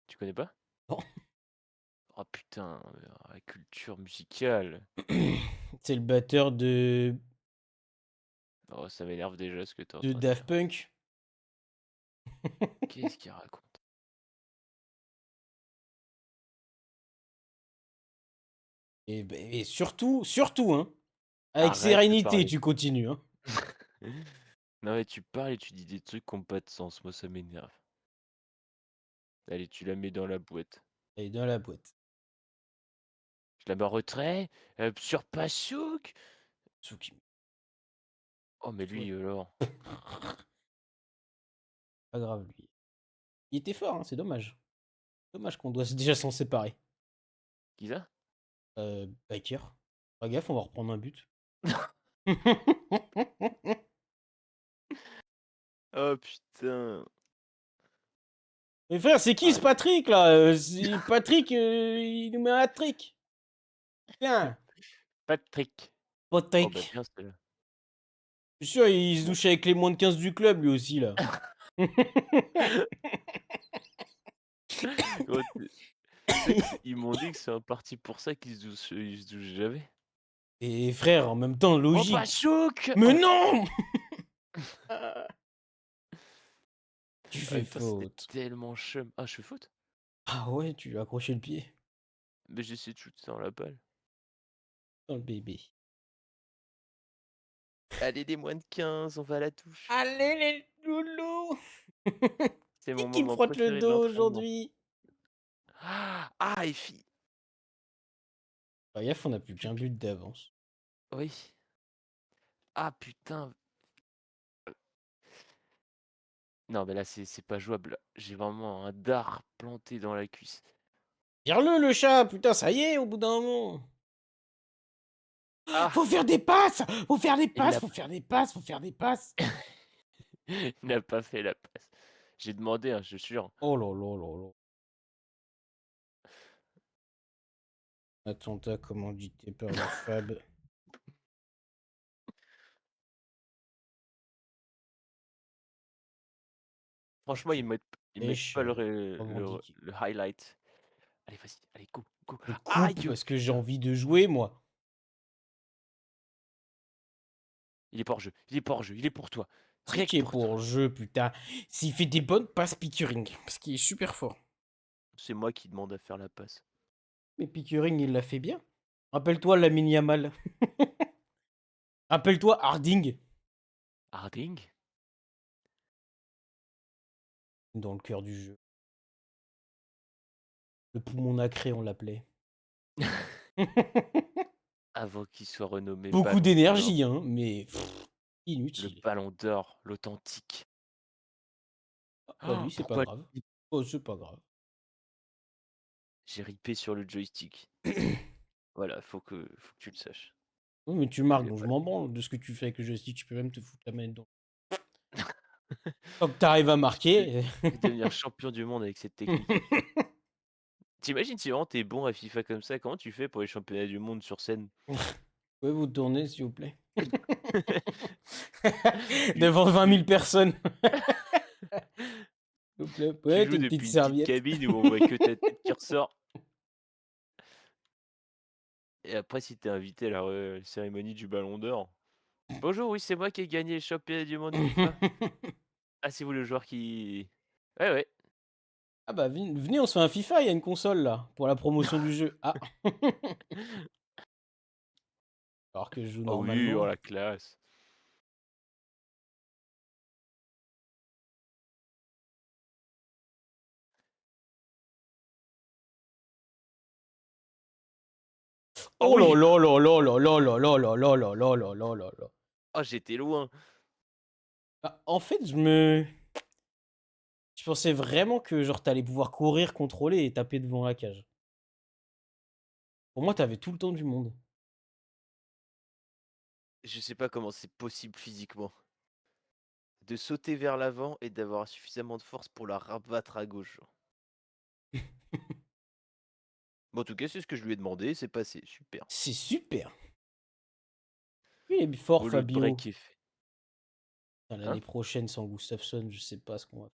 Tu connais pas? Bon. Oh putain, la culture musicale. C'est le batteur Oh, ça m'énerve déjà ce que t'es en de train de Daft dire. Punk. Qu'est-ce qu'il raconte? Et surtout, hein. Avec Arrête de sérénité, parler. tu continues, hein. Non mais tu parles et tu dis des trucs qui ont pas de sens, moi ça m'énerve. Allez, tu la mets dans la boîte. Et dans la boîte. la mets en retrait, sur Passouk. Tsuki. Oh mais Soit. lui alors. Pas grave, lui. Il était fort, hein, c'est dommage. Dommage qu'on doit déjà s'en séparer. Qui ça? Biker. Pas gaffe, on va reprendre un but. Oh putain. Mais frère, c'est qui ce Ah, Patrick là Patrick, il nous met un hat-trick. Tiens, Patrick. Oh bah Patrick. bien celle-là. Je suis sûr, il se Bon. douche avec les moins de 15 du club lui aussi là. Ouais, tu sais que ils m'ont dit que c'est un parti pour ça qu'ils se douchent jamais. Et frère, en même temps, Oh logique. Passouk! Mais Oh, non Tu en fais même temps, c'était faute. tellement chum. Ah, je fais faute? Ah ouais, tu lui as accroché le pied Mais j'essaie de shooter dans la balle. dans le bébé. Allez, les moins de 15, on va à la touche. Allez les loulous. C'est mon Qui me moment frotte le préféré de dos l'entraînement. aujourd'hui? Ah! Ah, et fi Bah gaffe, on a plus plus qu'un que but d'avance. oui. Ah putain! Non, mais là, c'est pas jouable, là. J'ai vraiment un dard planté dans la cuisse. Vire-le chat, putain, ça y est, au bout d'un moment. Ah! Faut faire des passes. Faut faire des Il passes. l'a Faut faire des passes. Faut faire des passes. il n'a pas fait la passe. J'ai demandé, hein, je te jure. Oh là là là là. Attentat commandité par le FAB. Franchement, ils mettent pas Échec revendiqué. le highlight. Allez, vas-y, allez, go, go. Je coupe Aïe! parce que j'ai Putain, envie de jouer, moi. il est pas hors jeu, il est pas hors jeu, il est pour toi. C'est Rien que qui est pour pour toi. le jeu, putain. S'il fait des bonnes passes Pickering, parce qu'il est super fort. C'est moi qui demande à faire la passe. Mais Pickering, il l'a fait bien. Rappelle-toi Lamine Yamal. Rappelle-toi Harding. Harding? Dans le cœur du jeu. Le poumon nacré, on l'appelait. Avant qu'il soit renommé Beaucoup Ballon d'Or. d'énergie, hein, mais Le inutile. Ballon d'Or, l'authentique. Bah Oh, lui, c'est pas pourquoi grave. Oh, c'est pas grave. j'ai ripé sur le joystick? Voilà, faut que tu le saches. Oui, mais tu Je marques, voulais donc je pas m'en branle de ce que tu fais avec le joystick. Tu peux même te foutre la manette dans. Tant que t'arrives à Je marquer. vais devenir champion du monde avec cette technique. T'imagines si vraiment t'es bon à FIFA comme ça, comment tu fais pour les championnats du monde sur scène? Pouvez vous tourner, s'il vous plaît? Tu Devant 20 tu 000 personnes. S'il vous plaît. tu Ouais, joues une petite depuis une petite serviette. cabine où on voit que ta tête qui ressort et après si tu invité à la cérémonie du Ballon d'Or: «Bonjour, oui, c'est moi qui ai gagné le championnat du monde FIFA. Ah, c'est vous le joueur qui» ouais, ouais. Ah bah venez, on se fait un FIFA, il y a une console là, pour la promotion du jeu. Ah. Alors que je joue Oh oui, oh normalement. la classe. Oh Oh là oui! là là là là là là là là là là là là là là. Oh, j'étais loin. Bah, en fait, je pensais vraiment que genre t'allais pouvoir courir, contrôler et taper devant la cage. Pour moi, t'avais tout le temps du monde. Je sais pas comment c'est possible physiquement. De sauter vers l'avant et d'avoir suffisamment de force pour la rabattre à gauche, genre. Bon, en tout cas, c'est ce que je lui ai demandé, c'est passé, super. C'est super. Il est fort, Bon, le Fabio. break est fait. L'année Hein? prochaine, sans Gustafsson, je sais pas ce qu'on va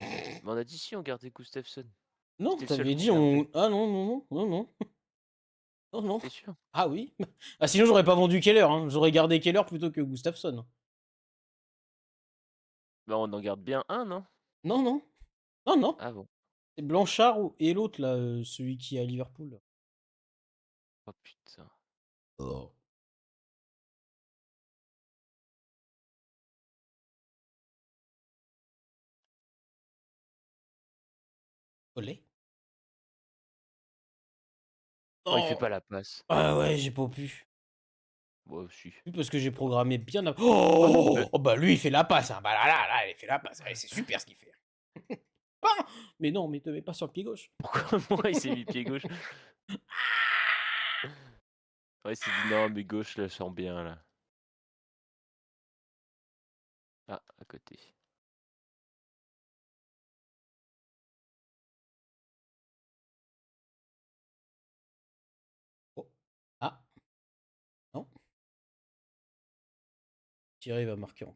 Mais on a dit si on gardait Gustafsson. Non, C'était le seul t'avais qu'on dit on. gardait. Ah non, non, non, non, non. Non, non. T'es sûr? Ah oui. Ah sinon, j'aurais pas vendu Keller. Hein. J'aurais gardé Keller plutôt que Gustafsson. Bah, on en garde bien un, non? Non, non. Non, non. Ah bon. C'est Blanchard et l'autre, là, celui qui est à Liverpool. Là. Oh putain. Oh. Olé. Oh, il fait Non. pas la passe. Ah ouais, j'ai pas pu. Moi aussi. Oui, parce que j'ai programmé bien av Oh non! oh bah, lui, il fait la passe, hein. Bah, là, il fait la passe. Ouais, c'est super ce qu'il fait. Ah! Mais non, mais te mets pas sur le pied gauche. Pourquoi moi il s'est mis pied gauche? Ouais, il s'est dit: «Non, mais gauche, là, je sens bien, là». Ah, à côté. Oh. Ah, non. Thierry va marquer en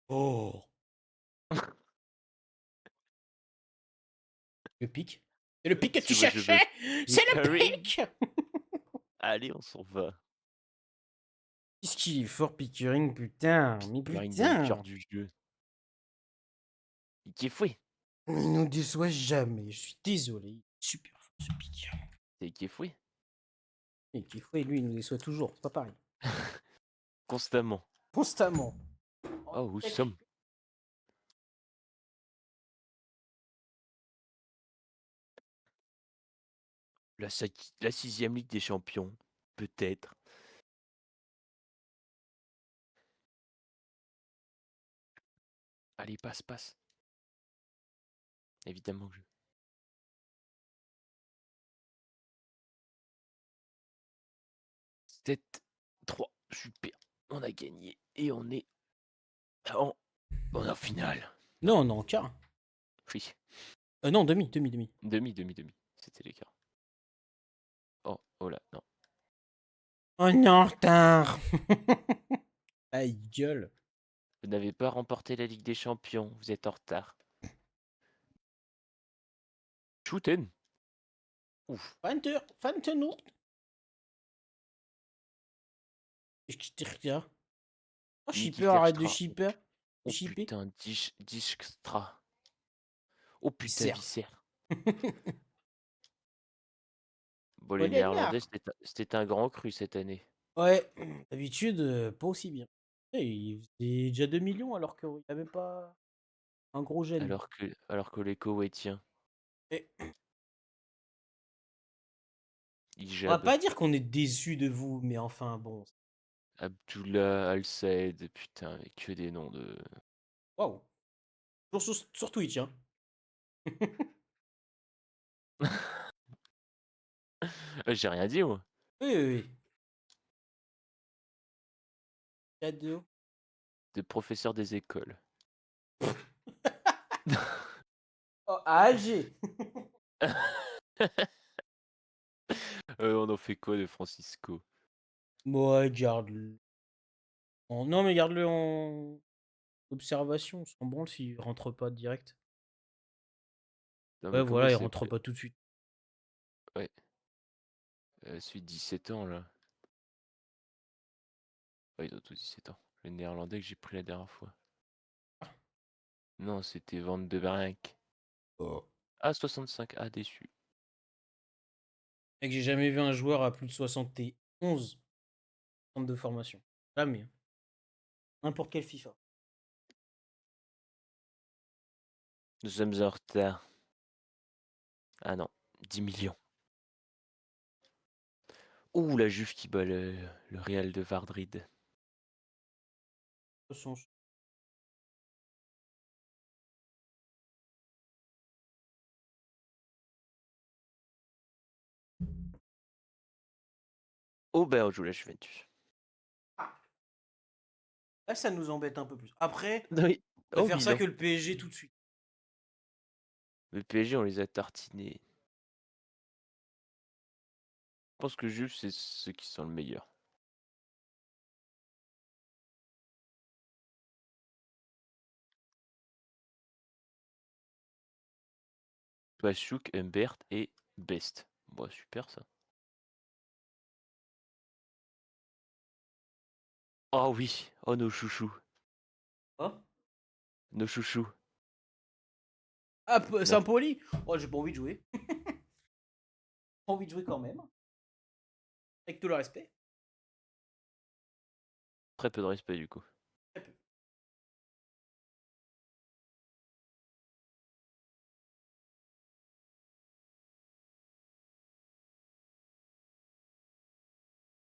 oh! Le pic. C'est le pic que tu Si moi je cherchais! veux C'est le Pickering, pic! allez, on s'en va. Qu'est-ce qu'il est fort Pickering, putain! Mais Pickering dans le cœur putain! du jeu. Il est fouet, Il nous déçoit jamais, je suis désolé. Il est super fort ce pic. c'est fouet. Et Kifoué, lui, il nous déçoit toujours, c'est pas pareil. Constamment. Constamment. Oh, où sommes la 6e Ligue des Champions, peut-être. Allez, passe, passe. Évidemment que je 7-3, super. On a gagné et on est en en finale. Non, non, quart. Oui, Non, demi, demi, demi. demi, c'était l'écart. Oh, oh là, non. On est en retard. Ah, il gueule. Vous n'avez pas remporté la Ligue des Champions, vous êtes en retard. Shooten. Ouf. Fantenour. Qu'est-ce oh, Niki shipper, arrête de Kerstra. shipper. De Oh shipper. putain, Dijkstra. Oh Il putain, sert. Visser. Bon, Oh, les il est Néerlandais, là. c'était un grand cru cette année. Ouais, d'habitude, pas aussi bien. Il faisait déjà 2 millions alors qu'il n'y avait pas un gros gène. Alors que les Koweïtiens, Et ils on va jabent. pas dire qu'on est déçu de vous, mais enfin bon. Abdullah Al-Saed, putain, mais que des noms de. Waouh. Sur Twitch, hein. J'ai rien dit, moi. Oui, oui, oui. Cadeau. De professeurs des écoles. Oh, à Alger. On en fait quoi de Francisco? Ouais, garde-le. Non, mais garde-le en observation. On s'en branle s'il rentre pas direct. Non, Ouais, mais comment voilà, il il rentre s'appelle? pas tout de suite. Ouais, celui de 17 ans, là. Ouais, ils ont tous 17 ans. Le néerlandais que j'ai pris la dernière fois. Non, c'était Van de Beek. Oh. Ah, 65. Ah, déçu. Mec, j'ai jamais vu un joueur à plus de 71 centres de formation. Jamais. N'importe quel FIFA. Nous sommes en retard. Ah non, 10 millions. Ouh, la Juve qui bat le Real de Madrid. Oh, ben, on joue la Juventus. Là, ça nous embête un peu plus. Après, Oui. on Oh, préfère ça Milan. que le PSG tout de suite. Le PSG, on les a tartinés. Je pense que Juve, c'est ceux qui sont le meilleur. Pachuk, Humbert et Best. Bon, super ça. Oh oui, oh nos chouchous. Hein? Nos chouchous. Ah, Non, Saint-Pauli? Oh, j'ai pas envie de jouer. Pas envie de jouer quand même. Avec tout le respect. très peu de respect du coup. Très peu.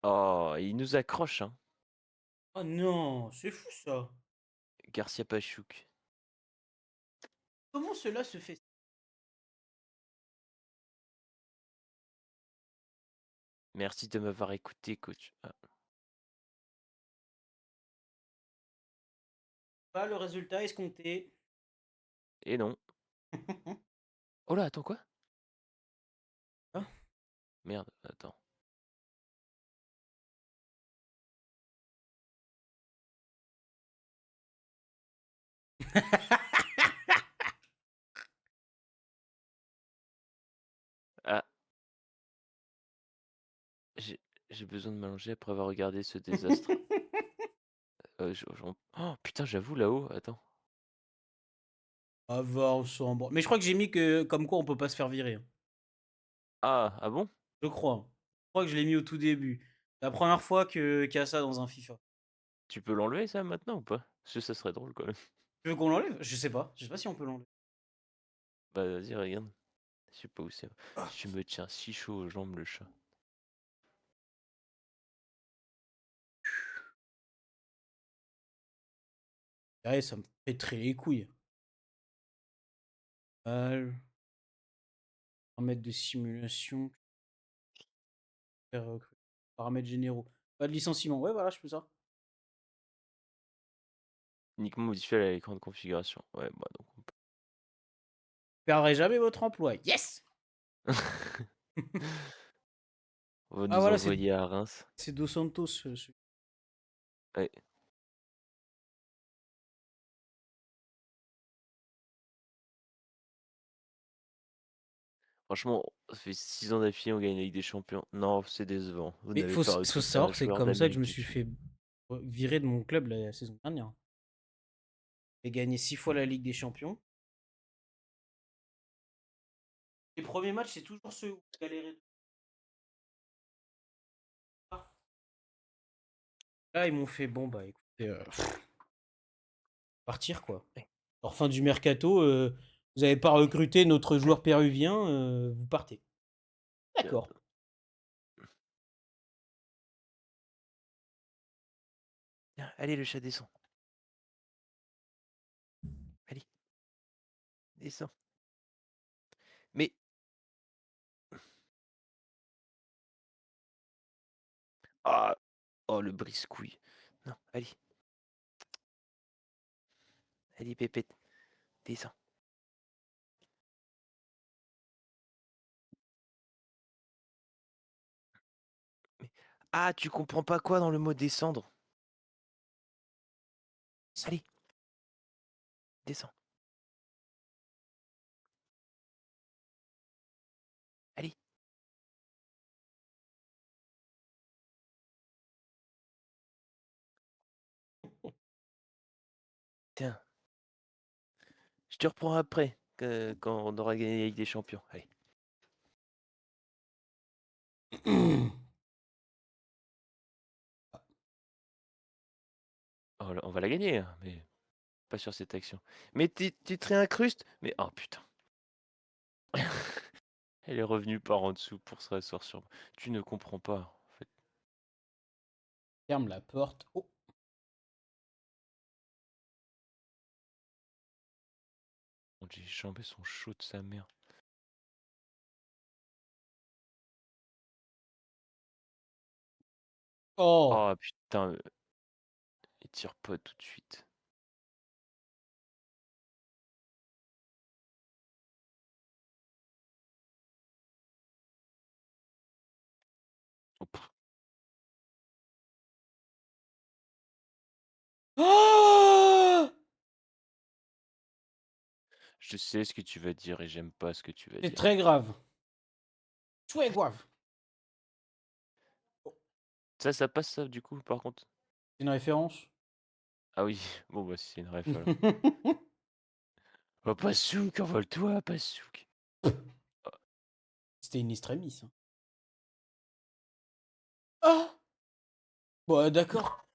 Oh, il nous accroche, hein. Oh non, c'est fou ça. Garcia Pachouk. Comment cela se fait? Merci de m'avoir écouté, coach. Ah, Pas le résultat escompté. et non. Oh là, attends, quoi? Ah. Merde, attends. Ah, j'ai j'ai besoin de m'allonger après avoir regardé ce désastre. Oh putain, j'avoue là-haut, attends. Ah va, on s'en branle. Mais je crois que j'ai mis que comme quoi on peut pas se faire virer, hein. Ah bon? Je crois, hein. Je crois que je l'ai mis au tout début. La première fois qu'il y a ça dans un FIFA. Tu peux l'enlever ça maintenant ou pas? Parce que ça serait drôle quand même. Tu veux qu'on l'enlève? Je sais pas. Je sais pas si on peut l'enlever. Bah vas-y, regarde. Je sais pas où c'est. Ah. Tu me tiens si chaud aux jambes, le chat. Ouais, ça me fait très les couilles. Paramètres de simulation. Paramètres généraux. Pas de licenciement. Ouais, voilà, je peux ça. Uniquement modifié à l'écran de configuration. Ouais, bah donc on Perdrez jamais votre emploi. Yes! peut. On va Ah nous voilà, envoyer à Reims. c'est Dos Santos. Ouais. Franchement, ça fait 6 ans d'affilée, on gagne la Ligue des Champions. Non, c'est décevant. Vous Mais n'avez pas faut recruté un savoir que c'est joueur comme ça que je d'Amérique me du suis Sud. fait virer de mon club la saison dernière. J'ai gagné 6 fois la Ligue des Champions. Les premiers matchs, c'est toujours ceux où vous galérez. Là, ils m'ont fait bon, bah écoutez, partir quoi. Ouais. Alors, fin du mercato, vous n'avez pas recruté notre joueur péruvien, vous partez. Tiens, D'accord. tiens, allez, le chat descend. Allez, descend. Mais. Ah, oh, le brise-couille. Non, allez. Allez, pépette, descends. Mais... Ah, tu comprends pas quoi dans le mot descendre? Allez, descends. Allez. Tiens, je te reprends après, quand on aura gagné la Ligue des Champions. Allez. On va la gagner, hein, mais pas sur cette action. Mais tu te réincrustes? Mais oh putain. Elle est revenue par en dessous pour se rasseoir sur moi. Tu ne comprends pas, en fait. Ferme la porte. Oh. Les jambes elles sont chaudes, sa mère. Oh. Oh putain, il tire pas tout de suite. Oh, pff, Oh. je sais ce que tu vas dire et j'aime pas ce que tu vas C'est dire. très grave. Très grave. Ça passe ça du coup, par contre? C'est une référence? Ah oui, bon bah si c'est une ref alors. Oh Passouk, envole-toi, Passouk. C'était une extremis, hein. Ah. Bon, d'accord.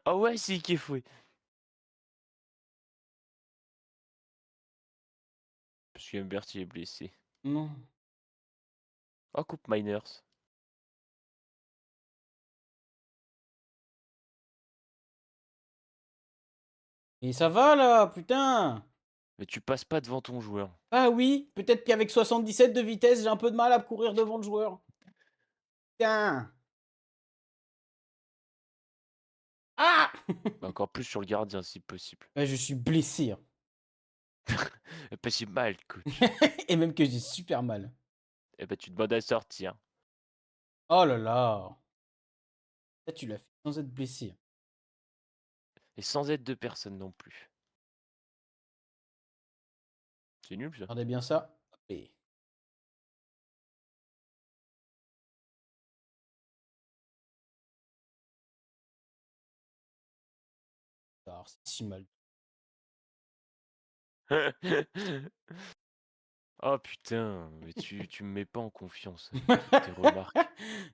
Ah ouais, c'est qui est fouet. Parce que Humbert il est blessé. Non. Oh, coupe Miners. Et ça va là, putain! Mais tu passes pas devant ton joueur. Ah oui, peut-être qu'avec 77 de vitesse, j'ai un peu de mal à courir devant le joueur. Putain! Ah! Bah, encore plus sur le gardien si possible. Ouais, je suis blessé, hein. Pas si mal, coach. Et même que j'ai super mal. Eh ben, tu demandes à sortir. Oh là là! Ça, tu l'as fait sans être blessé. Et sans aide de personne non plus. C'est nul ça. Regardez bien ça. Et alors, c'est si mal. Oh putain, mais tu me mets pas en confiance avec toutes tes remarques.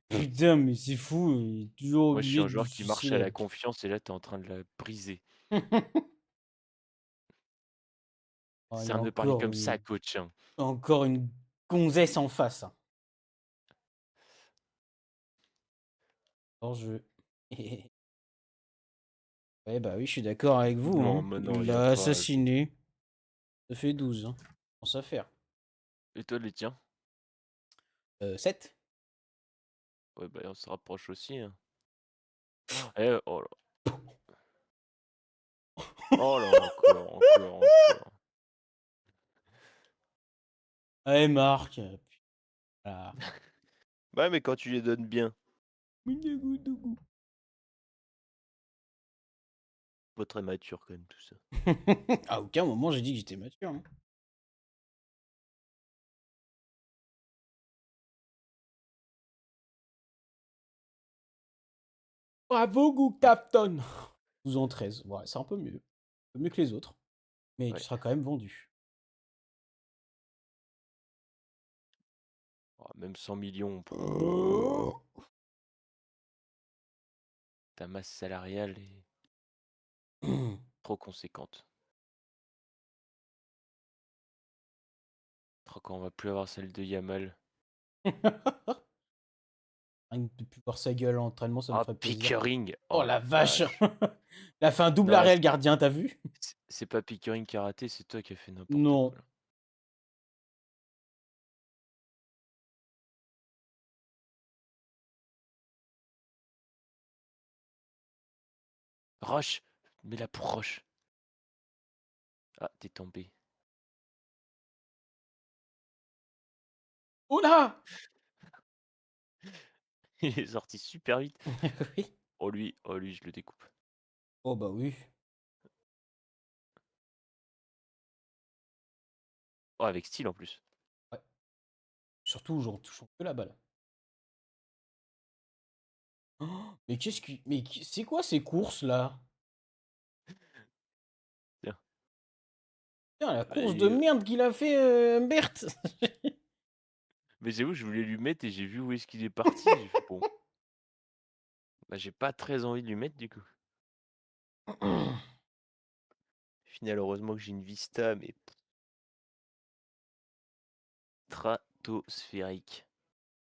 Putain, mais c'est fou, il est toujours Moi, je suis obligé un de joueur qui marche sucer à la la confiance et là, tu es en train de la briser. Oh, il C'est y a à me parler comme ça, coach, hein. encore une gonzesse en face, hein. Hors jeu. Ouais, bah oui, je suis d'accord avec vous, Non, hein. mais non, Il y a l'a pas. assassiné. Ça fait 12, hein. Pense à faire. Et toi, les tiens? 7. Ouais, bah, on se rapproche aussi, hein. Eh, oh là. Oh là, encore. Allez, Marc. Voilà. Ouais, mais quand tu les donnes bien, pas très mature quand même tout ça. À aucun moment j'ai dit que j'étais mature, hein. Bravo, Goukafton! 12 en 13. Ouais, c'est un peu mieux. Un peu mieux que les autres. Mais tu Ouais. seras quand même vendu. Oh, même 100 millions, ta masse salariale est trop conséquente. Oh, quand on va plus avoir celle de Yamal. Rien que de plus voir sa gueule en entraînement, ça me Ah, ferait plaisir. Pickering! Oh Oh la la vache! vache! Il a fait un double Non, là, arrêt, le gardien, t'as vu? c'est pas Pickering qui a raté, c'est toi qui as fait n'importe Non. quoi là. Roche! Mais la pour Roche! Ah, t'es tombé. Oh là! Il est sorti super vite. Oui. Oh lui, je le découpe. Oh bah oui. Oh, avec style en plus. Ouais. Surtout, j'en touchant que la balle. Oh, mais qu'est-ce qui. C'est quoi ces courses là? Tiens. Putain, la course de Allez, merde qu'il a fait, Mbert! mais j'avoue, je voulais lui mettre et j'ai vu où est-ce qu'il est parti. J'ai fait bon, bah, j'ai pas très envie de lui mettre du coup. Final, heureusement que j'ai une vista, mais stratosphérique.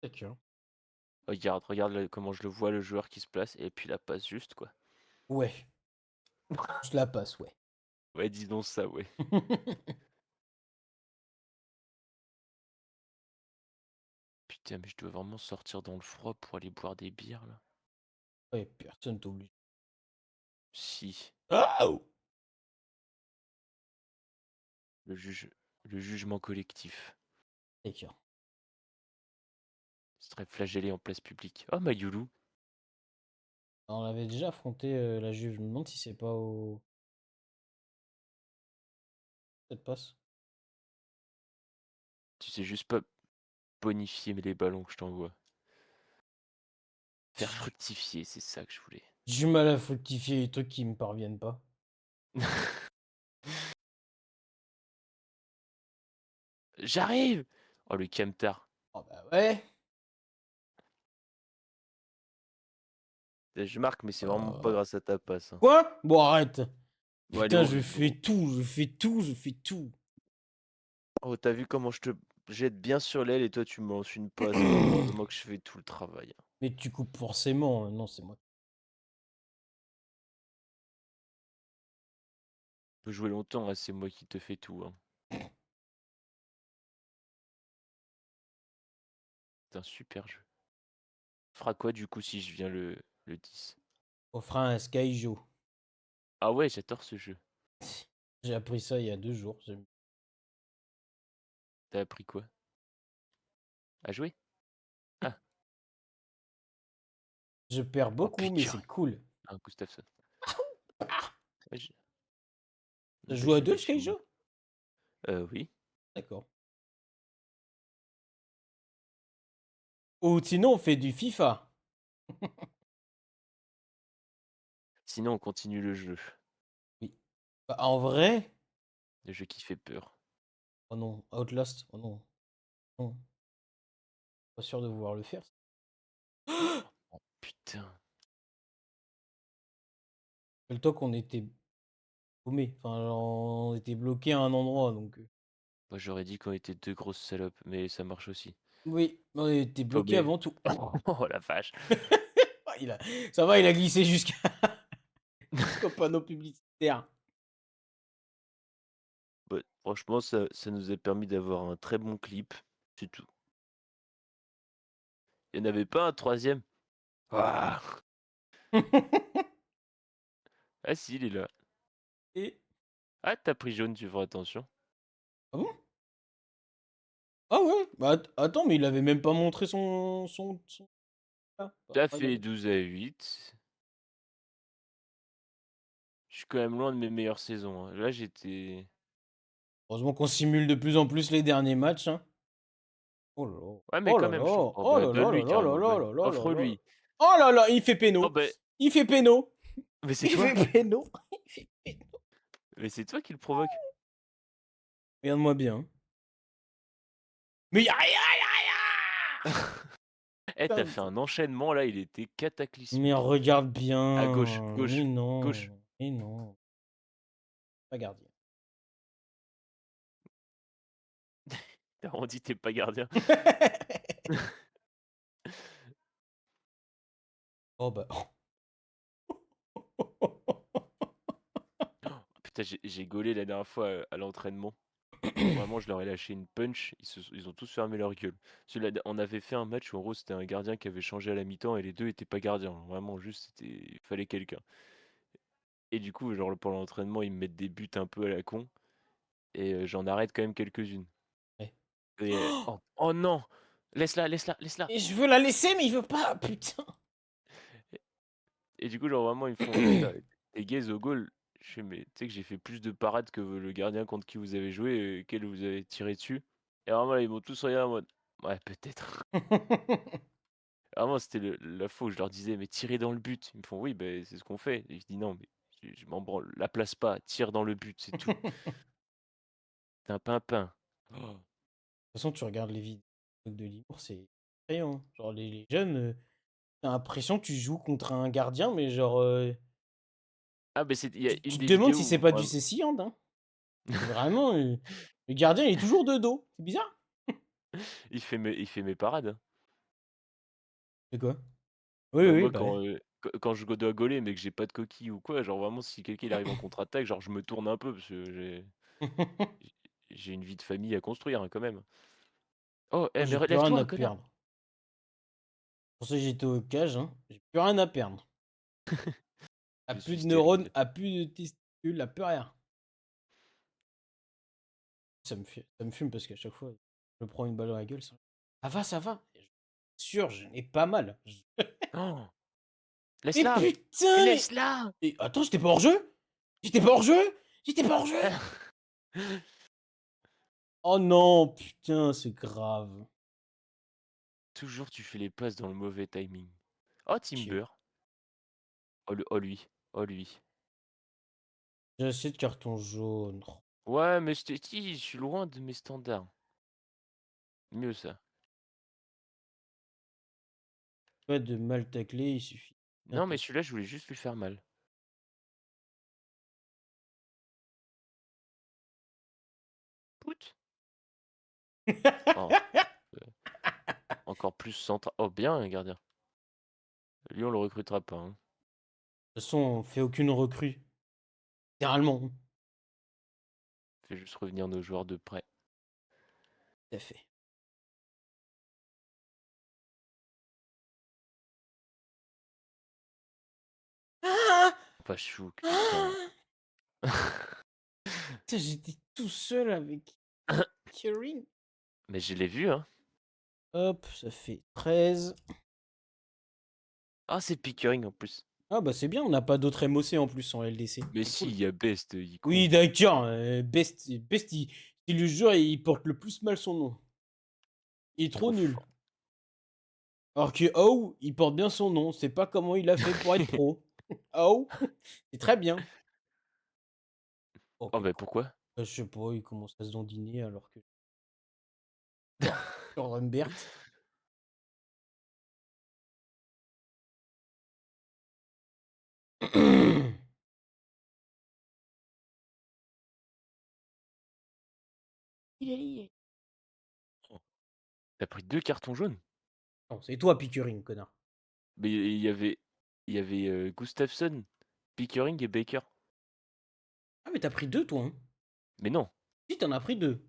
D'accord. Regarde comment je le vois, le joueur qui se place, et puis la passe juste, quoi. Ouais, je la passe, ouais. Ouais, dis donc ça, ouais. Putain, mais je dois vraiment sortir dans le froid pour aller boire des bières, là. Ouais, personne t'oblige. Si, Ah! le juge, le jugement collectif. D'accord. Ce serait flagellé en place publique. Oh, Mayulu. On avait déjà affronté la Juve. Je me demande si c'est pas au. Cette passe. Tu sais juste pas bonifier les ballons que je t'envoie. Faire J'ai fructifier, c'est ça que je voulais. du mal à fructifier les trucs qui me parviennent pas. J'arrive! Oh, le camtar. Oh bah ouais. Je marque, mais c'est vraiment pas Euh, grâce à ta passe, hein. Quoi? Bon, arrête. Bon, allez, Putain, je fais tout, je fais tout, je fais tout. oh, t'as vu comment je te jette bien sur l'aile et toi tu me lances une passe. Heureusement que je fais tout le travail. Mais tu coupes forcément. Non, c'est moi. peut jouer longtemps, hein, c'est moi qui te fais tout, hein. C'est un super jeu. Fera quoi du coup si je viens le 10? On fera un Skyjo. Ah ouais, j'adore ce jeu. J'ai appris ça il y a 2 jours. T'as appris quoi? À jouer? Ah, Je perds oh beaucoup, mais putain! c'est cool. Ah, Gustafsson. Ouais, Ça bah, joue à j'y 2 vais le chez moi. Skyjo? Oui. D'accord. Ou sinon, on fait du FIFA. Sinon, on continue le jeu. Oui. Bah, en vrai, Le jeu qui fait peur. oh non, Outlast, oh non, non, pas sûr de vouloir le faire. Oh putain. Le temps qu'on était paumé, enfin, genre, on était bloqué à un endroit, donc. Moi, j'aurais dit qu'on était deux grosses salopes, mais ça marche aussi. Oui, on était bloqué Paumé. avant tout. Oh la vache. Ah, ça va, il a glissé jusqu'au panneau publicitaire. Bah, franchement, ça nous a permis d'avoir un très bon clip. C'est tout. Il n'y en avait pas un troisième? Ah, ah si, il est là. Et Ah, t'as pris jaune, tu feras attention. ah bon? Ah ouais? Bah attends, mais il avait même pas montré son... Ah, T'as fait regardez. 12-8. Je suis quand même loin de mes meilleures saisons, hein. Là, j'étais... Heureusement qu'on simule de plus en plus les derniers matchs, hein. Oh là là. Ouais, mais Oh quand là même, là. oh Oh bah, là là là donne-lui là là carrément, là donne. là là là là. Offre-lui. Oh là là, il fait Oh péno. bah, Il fait péno. mais c'est Il toi. fait péno. Il fait péno. Mais c'est toi qui le provoque. Regarde-moi bien. Mais y'a rien, y'a rien. Eh, t'as Putain, fait un enchaînement là, il était mais cataclysmique. regarde À gauche, bien. Mais gauche, gauche. non. Mais non. Pas gardien. T'as vraiment dit t'es pas gardien. Oh bah. Oh, putain, j'ai gaulé la dernière fois à l'entraînement. Vraiment, je leur ai lâché une punch. Ils ont tous fermé leur gueule. On avait fait un match où en gros c'était un gardien qui avait changé à la mi-temps et les deux étaient pas gardiens. Vraiment, juste il fallait quelqu'un. Et du coup, genre pendant l'entraînement, ils me mettent des buts un peu à la con et j'en arrête quand même quelques-unes. Ouais. Et oh, oh non! Laisse-la, laisse-la, laisse-la! Et je veux la laisser, mais il veut pas, putain. Et du coup, genre vraiment, ils me font t'es gaze au goal. Je fais, mais tu sais que j'ai fait plus de parades que le gardien contre qui vous avez joué, quel vous avez tiré dessus. Et vraiment, là, ils m'ont tous regardé en mode, ouais, peut-être. Vraiment, c'était la fois où je leur disais, mais tirez dans le but. Ils me font, oui, ben c'est ce qu'on fait. Et je dis, non, mais je m'en branle, la place pas, tire dans le but, c'est tout. T'es un pimpin. Oh. De toute façon, tu regardes les vidéos de Limours, c'est effrayant, hein. Genre, les jeunes, t'as l'impression que tu joues contre un gardien, mais genre, Ah, ben il y a tu une te des demandes si vidéos c'est où pas du Cécilland, hein. Vraiment, le gardien, il est toujours de dos. C'est bizarre. il fait mes parades, hein. C'est quoi? Oui, Bah, oui, moi, bah ouais. quand je dois gauler, mais que j'ai pas de coquille ou quoi, genre vraiment, si quelqu'un il arrive en contre-attaque, genre je me tourne un peu parce que j'ai une vie de famille à construire, hein, quand même. Oh, Moi, eh, mais j'ai plus rien à relève-toi, connard! perdre. Pour ça, j'étais au cage, hein. J'ai plus rien à perdre. À Je plus suis de neurones, stérile. à plus de testicules, à plus rien. Ça me fume parce qu'à chaque fois, je me prends une balle dans la gueule. Ça va, ça va. Et sûr, j'en ai pas mal. Oh! Mais Laisse-la! putain, mais... Laisse-la! Et attends, j'étais pas hors jeu? J'étais pas hors jeu? J'étais pas hors jeu? Oh non, putain, c'est grave. Toujours tu fais les passes dans le mauvais timing. Oh, Chier. Timber! Oh lui! Oh lui! J'ai assez de cartons jaunes. Ouais, mais je t'ai dit, je suis loin de mes standards. Mieux ça. Pas de mal tacler, il suffit. Bien Non, mais tacler. celui-là, je voulais juste lui faire mal. Pout! Oh, encore plus central. Oh, bien, un gardien. Lui, on le recrutera pas, hein. De toute façon, on fait aucune recrue. Littéralement. fait juste revenir nos joueurs de prêt. Tout à fait. Ah! Pas chouk, putain. Ah! Putain, j'étais tout seul avec Kering. Mais je l'ai vu, hein. Hop, ça fait 13. Ah, c'est Pickering en plus. Ah bah c'est bien, on n'a pas d'autres MOC en plus en LDC. Mais C'est si, cool. il y a Best, il Oui, compte. d'accord. Best, c'est le joueur, il porte le plus mal son nom. Il est trop Trop nul. fort. Alors que Oh, il porte bien son nom. C'est pas comment il a fait pour être pro. Oh, c'est très bien. Oh, Ok, bah cool. pourquoi? Je sais pas, il commence à se dandiner alors que. Sur Rambert. Il est. T'as pris 2 cartons jaunes? Non, c'est toi, Pickering, connard. Mais il y avait Gustafsson, Pickering et Baker. Ah, mais t'as pris deux, toi, hein. Mais non. Si, t'en as pris deux.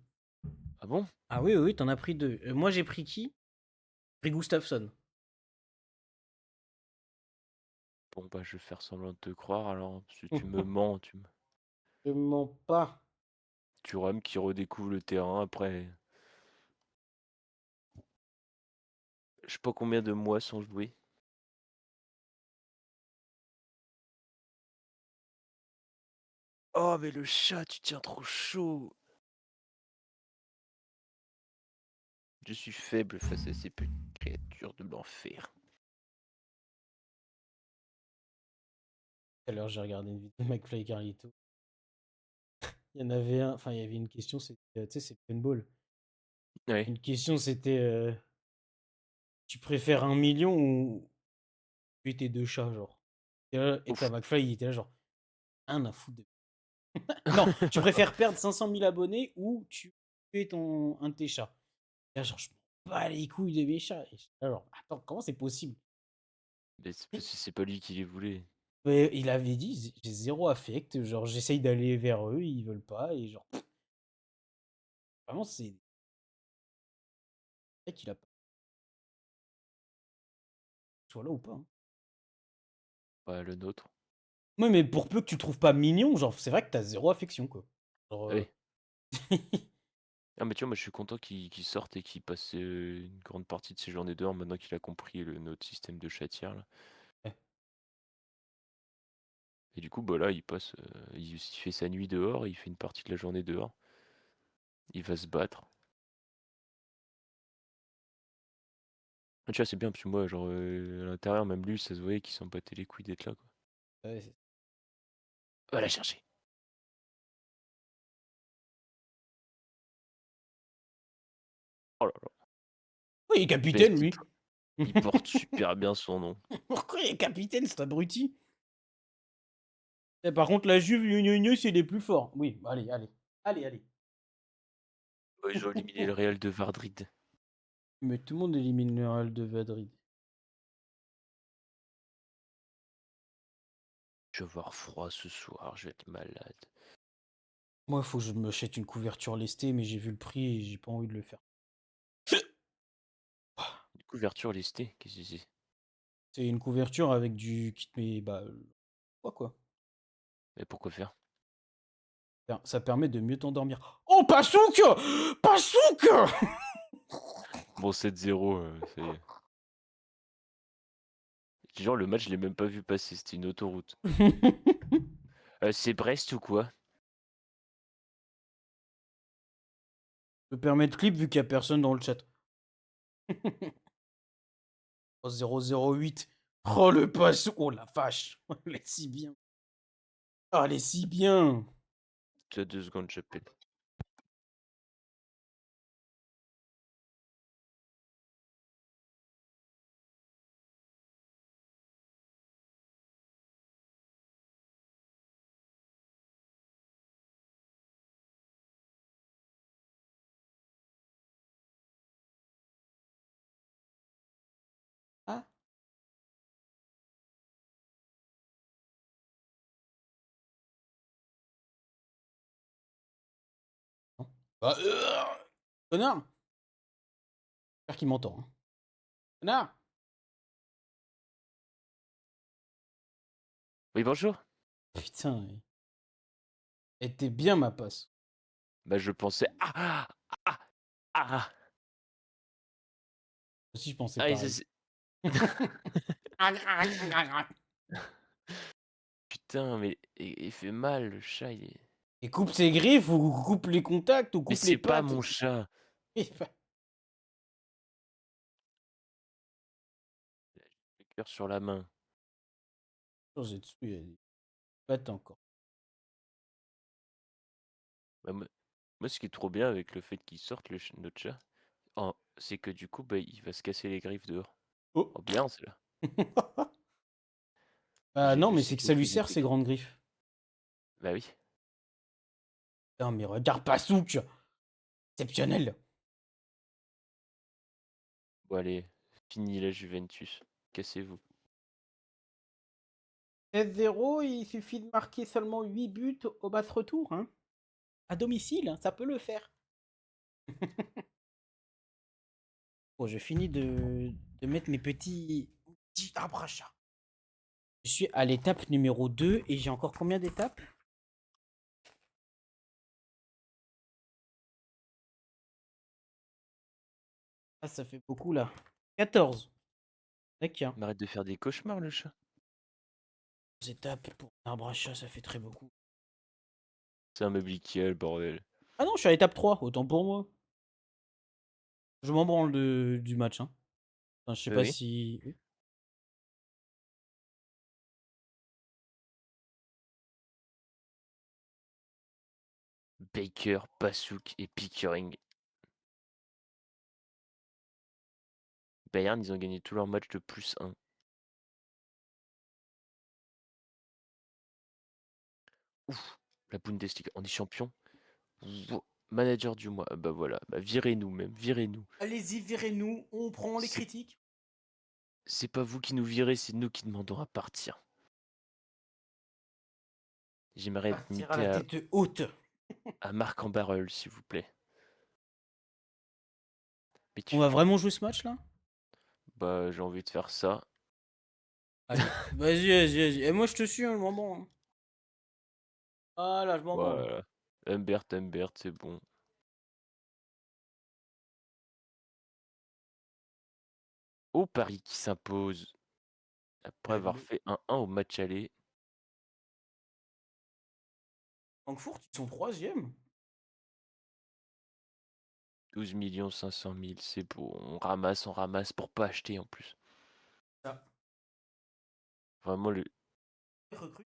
Ah bon? Ah oui, oui, oui, t'en as pris deux. Moi, j'ai pris qui? J'ai pris Gustafsson. Bon, bah, je vais faire semblant de te croire alors. Si tu me mens, Je mens pas. Thuram qui redécouvre le terrain après je sais pas combien de mois sans jouer. Oh, mais le chat, tu tiens trop chaud. Je suis faible face à ces petites créatures de l'enfer. Tout à l'heure, j'ai regardé une vidéo de McFly et Carlito. Il y en avait un, enfin, il y avait une question, c'était, tu sais, c'est paintball. Ouais. Une question, c'était, tu préfères 1 million ou tuer tes deux chats, genre. Et t'as Ouf. McFly, il était là, genre, un à foutre de. Non, tu préfères perdre 500 000 abonnés ou tuer un de tes chats. Et là, genre, je m'en bats les couilles de mes chats. Et j'étais là, genre, attends, comment c'est possible? Mais c'est parce que c'est pas lui qui les voulait. Mais il avait dit, j'ai zéro affect, genre, j'essaye d'aller vers eux, ils veulent pas, et genre, vraiment, c'est. Le mec, il a pas. Soit là ou pas, hein. Pas le nôtre. Ouais, mais pour peu que tu le trouves pas mignon, genre, c'est vrai que t'as zéro affection, quoi. Genre, Ah oui. Ah, mais tu vois, moi je suis content qu'il sorte et qu'il passe une grande partie de ses journées dehors maintenant qu'il a compris notre système de chatière là. Ouais. Et du coup, bah là, il fait sa nuit dehors, il fait une partie de la journée dehors. Il va se battre. Ah, tu vois, c'est bien parce que moi, genre, à l'intérieur, même lui, ça se voyait qu'il s'en battait les couilles d'être là, quoi. Ouais, Va la chercher. Oh là là. oui, il est capitaine, Best, lui. il porte super bien son nom. Pourquoi il est capitaine, cet abruti? Par contre, la Juve, c'est les plus forts. Oui, bah, allez, allez. Allez, allez. Oh, ils ont éliminé le Real de Madrid. Mais tout le monde élimine le Real de Madrid. Je vais avoir froid ce soir, je vais être malade. Moi, il faut que je me achète une couverture lestée, mais j'ai vu le prix et j'ai pas envie de le faire. Une couverture listée, qu'est-ce que c'est? C'est une couverture avec du kit, mais bah, quoi. Mais pourquoi faire? Ça permet de mieux t'endormir. Oh, Passouk! Passouk! Bon, 7-0, ça y est. Genre, le match, je l'ai même pas vu passer, c'était une autoroute. C'est Brest ou quoi? Je peux permettre clip vu qu'il y a personne dans le chat. Oh, 008. Oh, le Passouk! Oh, la vache! Elle est si bien. Ah, elle est si bien! Tu as 2 secondes, j'appelle. Ah. Bah, connard! J'espère qu'il m'entend, hein. Connard! Oui, bonjour. Putain, elle était bien ma passe. Bah, je pensais ah! Ah! Ah! Moi aussi, je pensais Ah et ça pareil. c'est putain, mais il fait mal le chat, il est Et coupe ses griffes ou coupe les contacts ou mais coupe les c'est pas pattes. mon chat. Le cœur sur la main. J'ai dessous, il y a des pattes encore. Bah, moi, ce qui est trop bien avec le fait qu'il sorte notre chat, c'est que du coup, bah, il va se casser les griffes dehors. Oh! Oh bien, c'est là. Bah J'ai non, vu mais ses c'est que ça lui griffes, ils sert étaient ses grands. grandes griffes. Bah oui. Non, mais regarde Passouk! Exceptionnel! Bon allez, fini la Juventus. Cassez-vous. 16-0, il suffit de marquer seulement 8 buts au match retour, hein. À domicile, hein, ça peut le faire. Bon, je finis de mettre mes petits arbres à chat. Je suis à l'étape numéro 2 et j'ai encore combien d'étapes? Ah, ça fait beaucoup là. 14. D'accord. Mais arrête de faire des cauchemars, le chat. 2 étapes pour un arbre à chat, ça fait très beaucoup. C'est un meuble Ikea, le bordel. Ah non, je suis à l'étape 3, autant pour moi. Je m'en branle du match, hein. Enfin, je sais Oui, pas oui. si. Baker, Passouk et Pickering. Bayern, ils ont gagné tous leurs matchs de +1. Ouf, la Bundesliga, on est champion. Manager du mois. Bah voilà, bah virez-nous même, virez-nous. Allez-y, virez-nous, on prend les C'est critiques. c'est pas vous qui nous virez, c'est nous qui demandons à partir. J'aimerais être Partir à la muté tête haute. à Marc en Barreul, s'il vous plaît. Mais On va vraiment jouer ce match là? bah j'ai envie de faire ça. Allez, vas-y, vas-y, vas-y. Et moi je te suis, hein, je m'en branle. Ah là, je m'en branle. Voilà. Humbert, c'est bon. Au Paris qui s'impose après avoir fait 1-1 au match aller. Francfort, ils sont troisième. 12 500 000, c'est beau. On ramasse pour pas acheter en plus. Ça. Vraiment le. Recrute.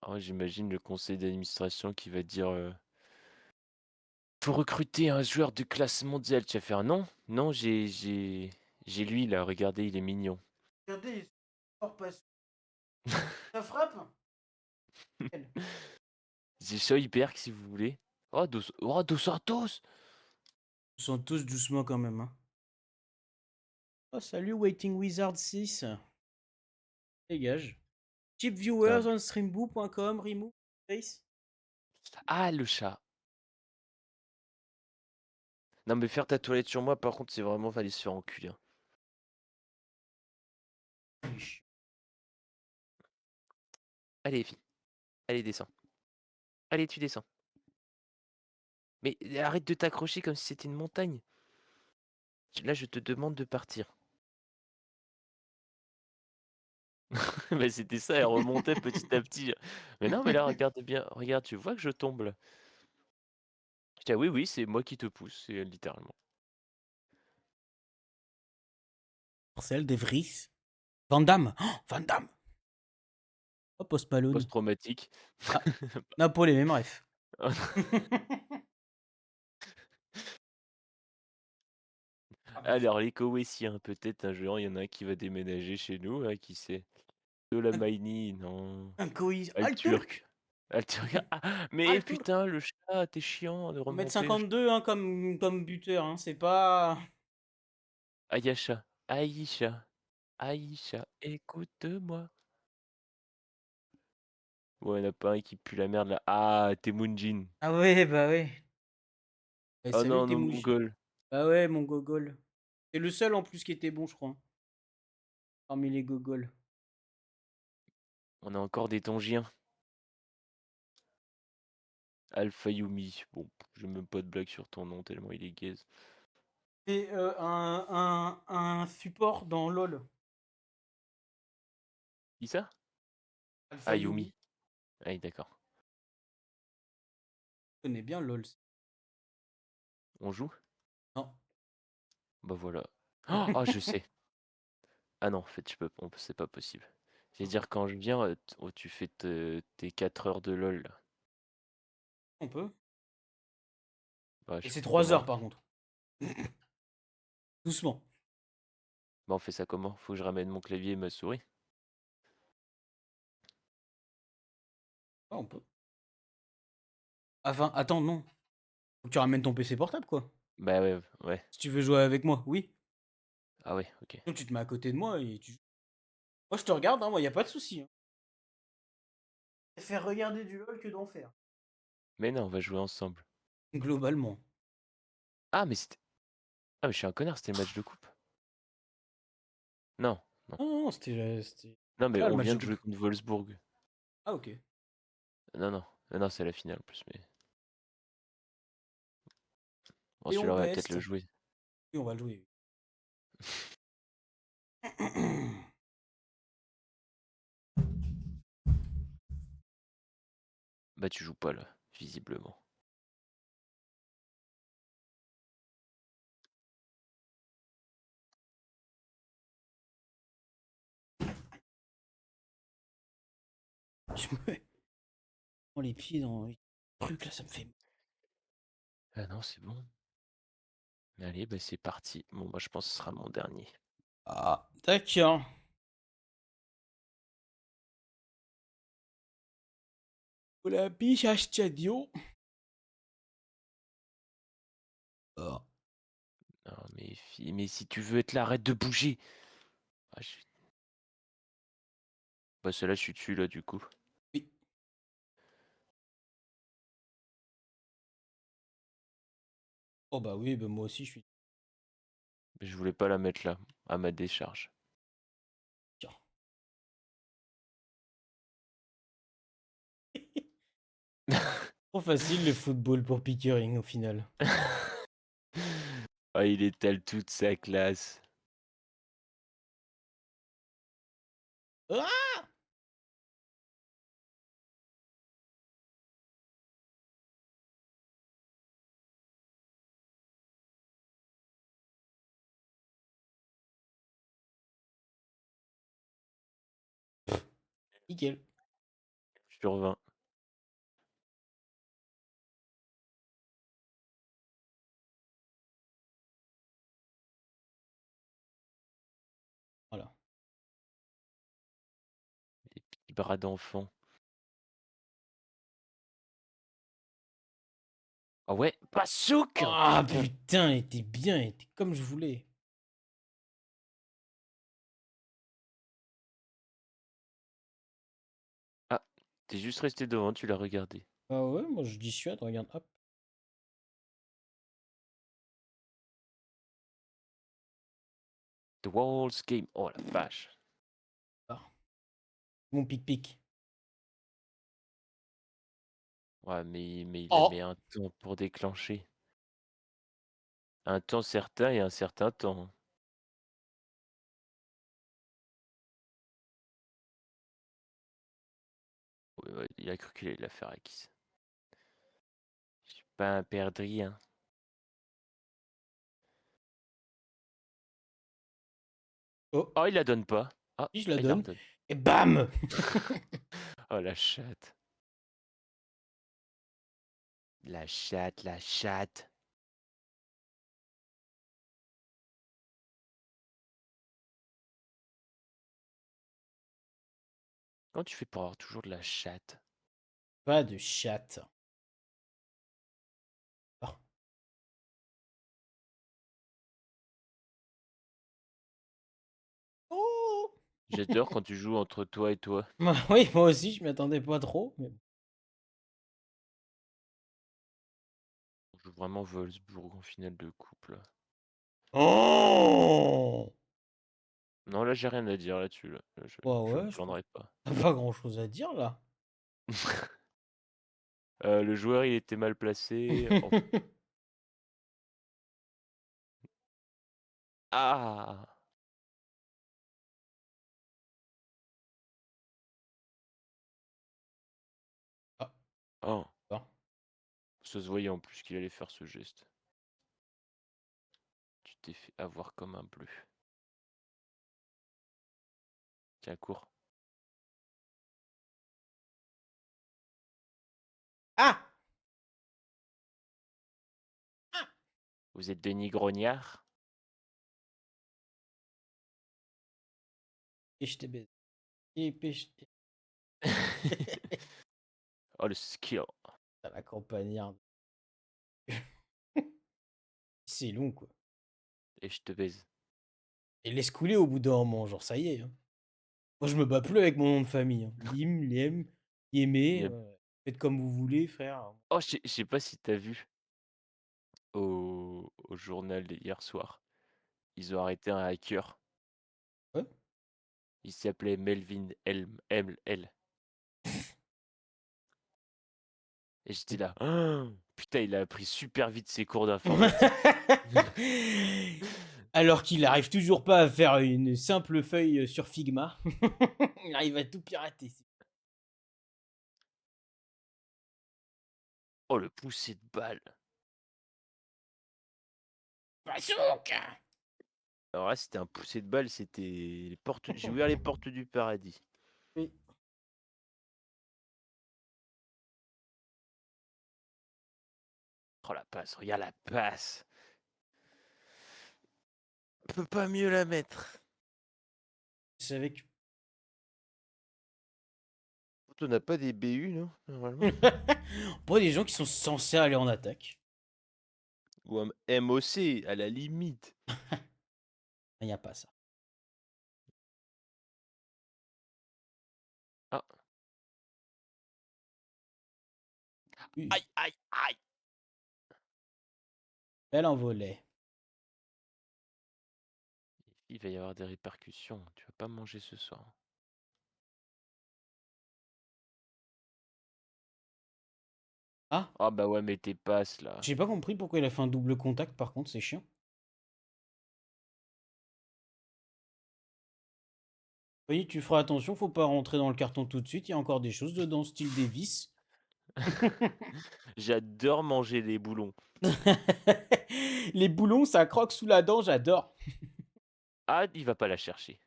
Ah, j'imagine le conseil d'administration qui va dire faut recruter un joueur de classe mondiale. Tu vas faire non, non, j'ai lui là, regardez, il est mignon. Regardez, hors passe. Ça frappe? J'ai Soyberg si vous voulez. Dos Santos. Ils sont tous doucement quand même, hein. Oh, salut, Waiting Wizard 6. Dégage. Cheap Ça- viewers on streamboo.com, remove face. Ah, le chat. Non, mais faire ta toilette sur moi, par contre, c'est vraiment fallait se faire enculer, hein. Allez, fille. Allez, descends. Allez, tu descends. Mais arrête de t'accrocher comme si c'était une montagne. Là, je te demande de partir. Mais c'était ça, elle remontait petit à petit. Mais non, mais là, regarde bien. Regarde, tu vois que je tombe là. Je dis, ah oui, oui, c'est moi qui te pousse, c'est littéralement. Marcel De Vries. Van Damme. Oh, Van Damme. Oh, Post Malone. Post-traumatique. Ah, n'a pas les mêmes refs. Alors, les Koweïtiens, peut-être un jour, il y en a un qui va déménager chez nous, hein, qui sait. De la Maïni, non. Un coïs. Ah, le Ah, le Turc. Turc. Ah, le Turc. Ah, Ah, mais le Turc. putain, le chat, t'es chiant de On va mettre remonter. 52 hein, comme buteur. Hein. C'est pas. Ayasha, Aïcha, Aïcha, écoute-moi. Bon, il y en a pas un qui pue la merde là. Ah, Temujin. Ah ouais, bah ouais. Eh, Oh salut non, tes nos mouches. Mongols. Bah ouais, mon gogol. C'est le seul en plus qui était bon, je crois, hein, parmi les gogols. On a encore des Tongiens. Alpha Yumi. Bon, j'ai même pas de blague sur ton nom tellement il est gaze. C'est un support dans LoL. Qui ça? Alpha Ah, Yumi. Yumi. Ah, oui, d'accord. Je connais bien LoL. On joue? Non. Bah voilà. Oh, ah, je sais. Ah non, en fait, je peux, c'est pas possible. C'est dire quand je viens, oh, tu fais tes 4 heures de LOL là. On peut. Bah, Et je c'est fais 3 comment? heures par contre. Doucement. Bah, on fait ça comment? Faut que je ramène mon clavier et ma souris? Ah, on peut. Enfin, attends, non. Faut que tu ramènes ton PC portable, quoi. Bah ouais, ouais. Si tu veux jouer avec moi, oui. Ah ouais, ok. Donc tu te mets à côté de moi et tu joues. Moi, je te regarde, hein, moi, y a pas de souci, hein. Faire regarder du LoL que d'en faire. Mais non, on va jouer ensemble. Globalement. Ah, mais c'était. Ah, mais je suis un connard, c'était le match de coupe. Non, non. Non, non, non, c'était Non, mais là le on match vient de de coupe. jouer contre Wolfsburg. Ah, ok. Non, non. Non, c'est la finale en plus, mais. Bon, Et on celui-là, on va peut-être peste. le jouer. Oui, on va le jouer. Bah, tu joues pas là, visiblement. Je me mets les pieds dans les trucs là, ça me fait. Ah non, c'est bon. Allez, bah c'est parti. Bon, bah je pense que ce sera mon dernier. Ah, d'accord. La biche à Stadio. Ah. Non, mais si tu veux être là, arrête de bouger. Ah, bah celle-là, je suis dessus là du coup. Oui. Oh bah oui, bah moi aussi je suis. Mais je voulais pas la mettre là, à ma décharge. Tiens. Trop facile le football pour Pickering au final. Ah, il étale toute sa classe. Ah, nickel. Sur 20. Voilà. Les petits bras d'enfant. Ah ouais, pas souk. Ah putain, il était bien, il était comme je voulais. Ah, t'es juste resté devant, tu l'as regardé. Ah ouais, moi je dissuade, regarde, hop. The Walls Game. Oh la vache. Ah. Mon pic-pic. Ouais, mais il a mis Oh, un temps pour déclencher. Un temps certain et un certain temps. Ouais, ouais, il a cru qu'il allait la faire à qui? Je suis pas un perdrix, hein. oh, Oh, il la donne pas. Ah, si je la il la donne. redonne. Et bam. Oh, la chatte. La chatte, la chatte. Comment tu fais pour avoir toujours de la chatte? Pas de chatte. Ah. Oh. J'adore quand tu joues entre toi et toi. Bah, oui, moi aussi, je m'y attendais pas trop, mais On joue vraiment Wolfsburg en finale de coupe, là. oh! Non, là, j'ai rien à dire là-dessus, là. Bah, Je me ouais, je pense plaindrai pas. tu pas grand-chose à dire, là. Le joueur, il était mal placé. Oh. Ah! Ah, Oh! ah. Ça se voyait en plus qu'il allait faire ce geste. Tu t'es fait avoir comme un bleu. Tiens, cours. Ah! Ah! Vous êtes Denis Grognard? Et je t'ai baisé. Et puis je t'ai Oh, le skill. à la campagnarde. C'est long, quoi. Et je te baise. Et laisse couler au bout d'un moment, genre, ça y est, hein. Moi, je me bats plus avec mon nom de famille, hein. Lim, Liem, Il y Yémé, a- faites comme vous voulez, frère. Oh, je sais pas si t'as vu au journal hier soir. Ils ont arrêté un hacker. Ouais. Il s'appelait Melvin L. Et j'étais là. Ah, putain, il a appris super vite ses cours d'informatique. Alors qu'il arrive toujours pas à faire une simple feuille sur Figma. Il arrive à tout pirater. Oh, le poussé de balle. Bazooka! Alors là, c'était un poussé de balle, c'était les portes. J'ai ouvert les portes du paradis. Oui. Oh la passe, regarde la passe. On peut pas mieux la mettre. Je savais que. On n'a pas des BU, non, normalement? Pas des gens qui sont censés aller en attaque. Ou un MOC, à la limite. Il n'y a pas ça. Ah, Oui. aïe, aïe, aïe. Elle en volait. Il va y avoir des répercussions. Tu vas pas manger ce soir. Ah, Ah bah ouais, mais tes passes là. j'ai pas compris pourquoi il a fait un double contact, par contre, c'est chiant. Oui, tu feras attention, faut pas rentrer dans le carton tout de suite, il y a encore des choses dedans, style des vis. J'adore manger les boulons. Les boulons, ça croque sous la dent, j'adore. Ah, il va pas la chercher.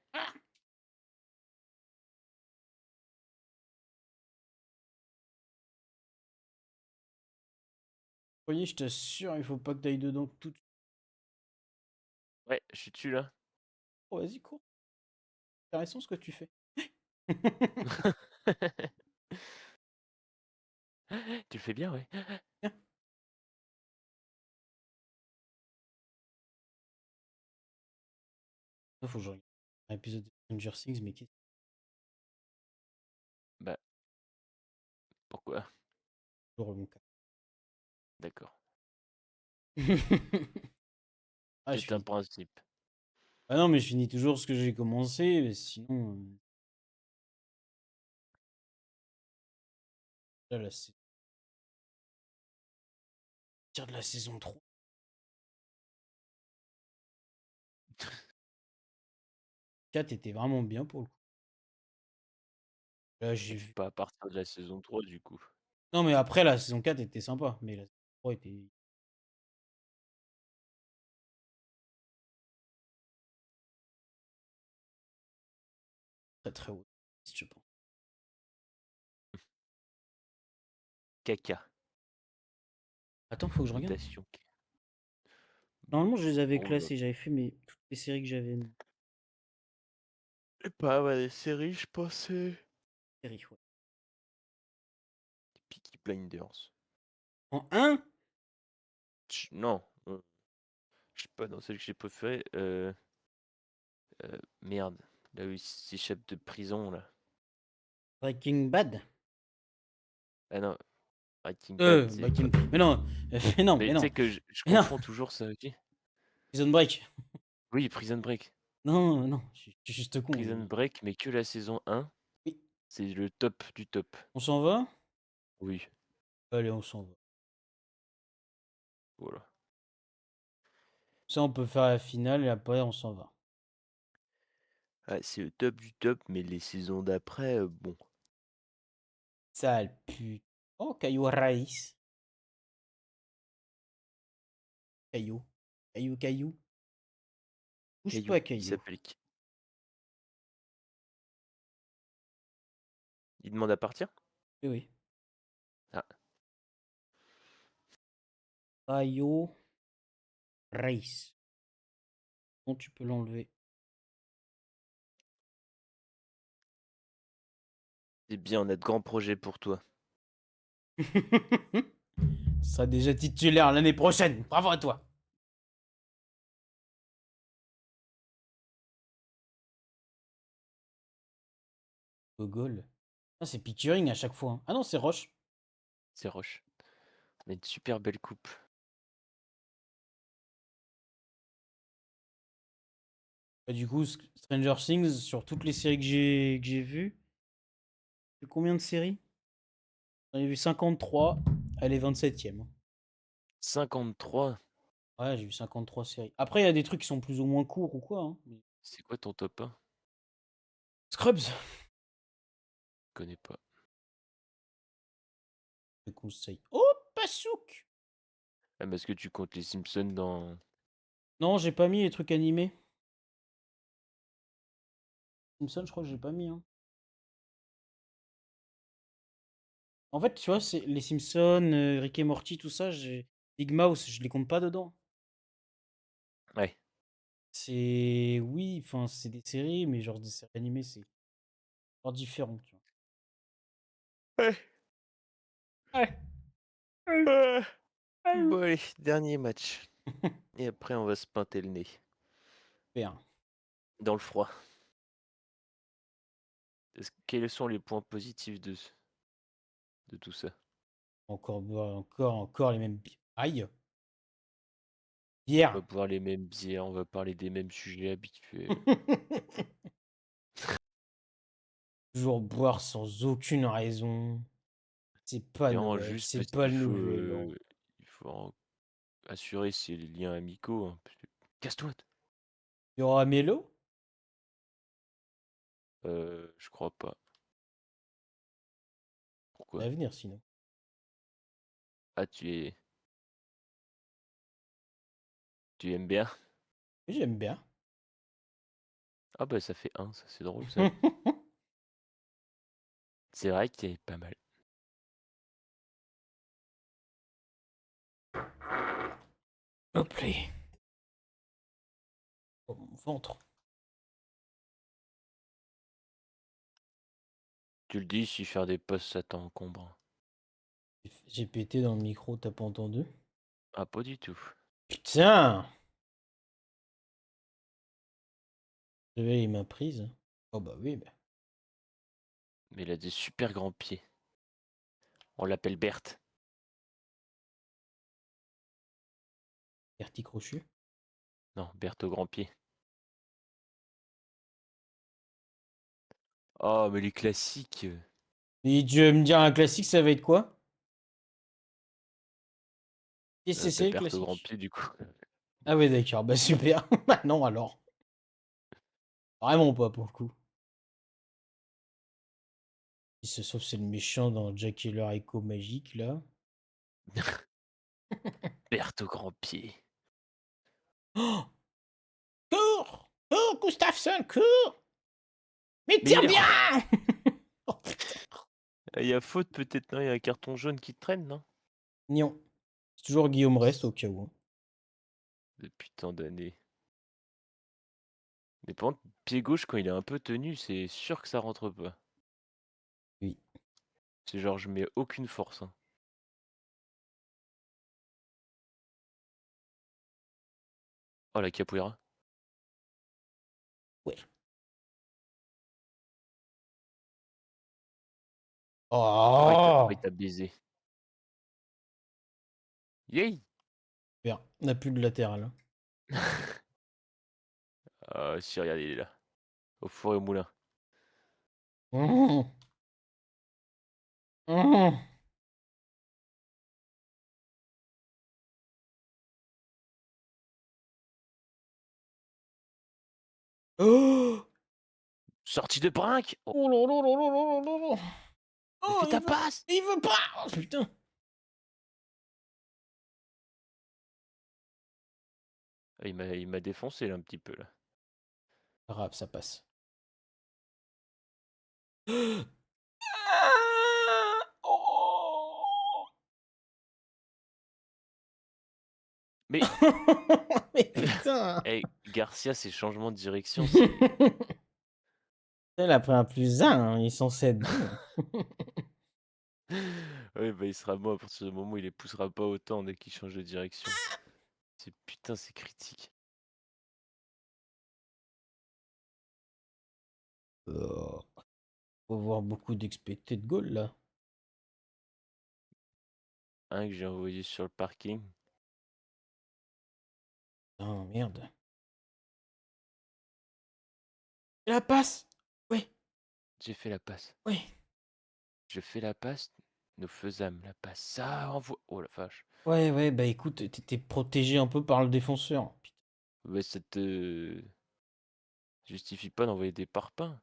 Oui, je t'assure, il faut pas que t'ailles dedans tout de suite. Ouais, je suis dessus là. Oh, vas-y, cours. Intéressant ce que tu fais. Tu le fais bien, ouais. Tiens, faut que je regarde un épisode de Stranger Things, mais qu'est-ce Bah, pourquoi? que mon cas. D'accord. Ah, je C'est un finis. principe. Ah non, mais je finis toujours ce que j'ai commencé, sinon, là, c'est partir de la saison 3. 4 était vraiment bien pour le coup. Là, j'ai vu. Pas à partir de la saison 3 du coup. Non, mais après, la saison 4 était sympa, mais la saison 3 était très très haut, je pense. Caca. Attends, faut que je regarde. Notation. Normalement, je les avais Oh là. classés, j'avais fait toutes les séries que j'avais aimées. Pas ouais, les séries, je pensais. Séries, ouais. Peaky Blinders. En un. Non. Je sais pas, dans celle que j'ai préférée. Merde. Là où il s'échappe de prison, là. Breaking Bad? Ah non, Breaking Bad, c'est pas. Breaking... Mais non, mais non, mais Mais tu non, sais que je mais non. confonds toujours ça aussi. Prison Break. Oui, Prison Break. Non, non, je suis juste con. Prison Break, mais que la saison 1, Oui, c'est le top du top. on s'en va? Oui, Allez, on s'en va. voilà. Ça, on peut faire la finale et après, on s'en va. Ah, c'est le top du top, mais les saisons d'après, bon. Sale pute. Oh, Caillou Raïs. Caillou. Caillou, Caillou. Bouge Caillou, pas, il Caillou. s'appelle qui? Il demande à partir? Oui, oui. Ah, Caillou Raïs. Bon, tu peux l'enlever. c'est bien, on a de grands projets pour toi. Tu seras déjà titulaire l'année prochaine. Bravo à toi. Gogol. Ah, c'est Pickering à chaque fois, hein. Ah non, c'est Roche. C'est Roche. Mais une super belle coupe. Bah, du coup, Stranger Things, sur toutes les séries que j'ai vues, c'est combien de séries? J'en ai vu 53. Elle est 27e. 53, Ouais, j'ai vu 53 séries. Après, il y a des trucs qui sont plus ou moins courts ou quoi, hein. c'est quoi ton top 1? Scrubs. Je connais pas. Je conseille. Oh, Pasouk. Ah, parce que tu comptes les Simpsons dans. Non, j'ai pas mis les trucs animés. Simpson, je crois que j'ai pas mis, hein. En fait, tu vois, c'est les Simpsons, Rick et Morty, tout ça, Big Mouse, je les compte pas dedans. Ouais. C'est... Oui, enfin, c'est des séries, mais genre des séries animées, c'est encore différent, tu Ouais. vois. Ouais. Ah. Bon, allez, dernier match. Et après, on va se pinter le nez. Super. Dans le froid. Quels sont les points positifs de tout ça? Encore les mêmes... Aïe. On va Bière. boire les mêmes bières, on va parler des mêmes sujets habituels. Toujours boire sans aucune raison. C'est pas Et en Noël, juste c'est parce pas qu'il le faut, nouvel an. assurer ces liens amicaux, hein, casse-toi! Il y aura Mélo? Je crois pas. À Pourquoi? venir sinon. Ah, tu aimes bien? Oui, j'aime bien. Ah bah ça fait un, ça c'est drôle ça. C'est vrai qu'il est pas mal. Hop là. Oh, mon ventre. Tu le dis si faire des posts ça t'encombre. J'ai pété dans le micro, t'as pas entendu? Ah pas du tout. Putain! Réveille ma prise. Oh bah oui, bah. Mais il a des super grands pieds. On l'appelle Berthe. Bertie Crochu. Non, Berthe aux grands pieds. Oh mais les classiques. Et tu veux me dire un classique, ça va être quoi? Qu'est-ce que Bah c'est le Berthe aux grands classique? pieds du coup. Ah ouais, d'accord, bah super. Bah non alors. Vraiment pas pour le coup. Il se sauve, c'est le méchant dans Jack et leur écho magique là. Berthe aux grands pieds. Oh! Cours! Cours, Gustafsson, cours! Mais Mais tire il est. bien! Oh putain. Il y a faute peut-être, non? Il y a un carton jaune qui traîne, non? Non. C'est toujours Guillaume Rest au cas où, hein. Depuis tant d'années. Mais par contre, pied gauche, quand il est un peu tenu, c'est sûr que ça rentre pas. Oui. C'est genre, je mets aucune force, hein. Oh, la capoeira. Ouais. Oh, il Oh! t'a baisé. Yay! Super. On a plus de latéral, hein. Ah si, regarde, il est là. Au four et au moulin. Mmh. Mmh. Oh! Sortie de brinque! Oh, Oh là là là là là là là là! mais Oh, fais ta passe! il veut pas! Oh putain! Ah, il m'a défoncé là un petit peu là. Pas grave, ça passe. Oh! Mais Mais putain! eh, Garcia, ses changements de direction, c'est Elle a pris un +1, hein, il est censé être bon. ouais, bah, il sera bon à partir du moment où il les poussera pas autant dès qu'il change de direction. C'est putain, c'est critique. Oh, faut voir beaucoup d'expected goal là. Un que j'ai envoyé sur le parking. Ah merde. La passe! Ouais, J'ai fait la passe. ouais. Je fais la passe. Nous faisâmes la passe. Ça envoie. Oh la vache. Ouais, ouais, bah écoute, t'étais protégé un peu par le défenseur. Putain. Ouais, ça te justifie pas d'envoyer des parpaings.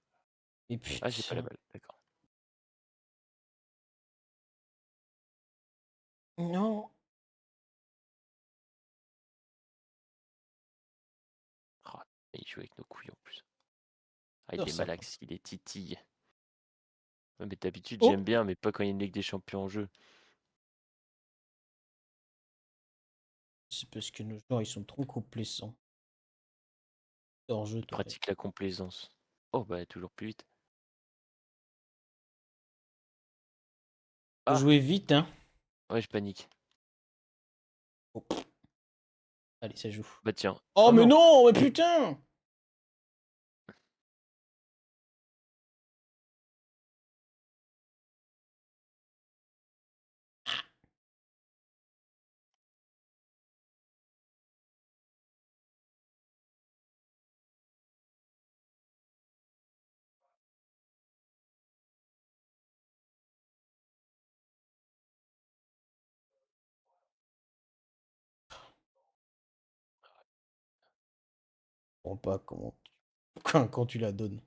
Et Ah, j'ai pas la putain. balle. D'accord. Non. Ah, il joue avec nos couilles en plus. Ah, il Heure, est ça. malax, il est titille. Ouais, mais d'habitude, Oh! j'aime bien, mais pas quand il y a une Ligue des Champions en jeu. C'est parce que nos joueurs, ils sont trop complaisants. Hors jeu, Il t'aurais. pratique la complaisance. Oh, bah, toujours plus vite. Faut Ah, jouer vite, hein. ouais, je panique. Oh. Allez, ça joue. Bah, tiens. Oh, Oh mais non! non, mais putain! Je comprends pas comment quand tu la donnes.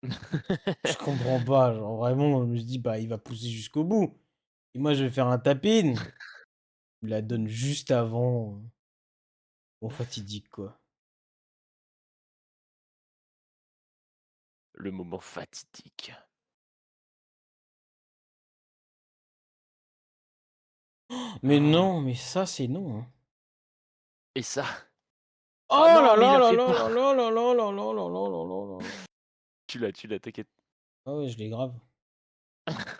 Je comprends pas, genre vraiment, je me dis: «Bah, il va pousser jusqu'au bout» et moi, je vais faire un tap-in. Il la donne juste avant, bon fatidique, quoi. Le moment fatidique. Mais Ah, non, mais ça, c'est non, hein. et ça? Oh Oh non, là mais il là la là fait là pas! là là là là là là là là là là là là. Tu l'as, t'inquiète. Ah ouais, je l'ai grave.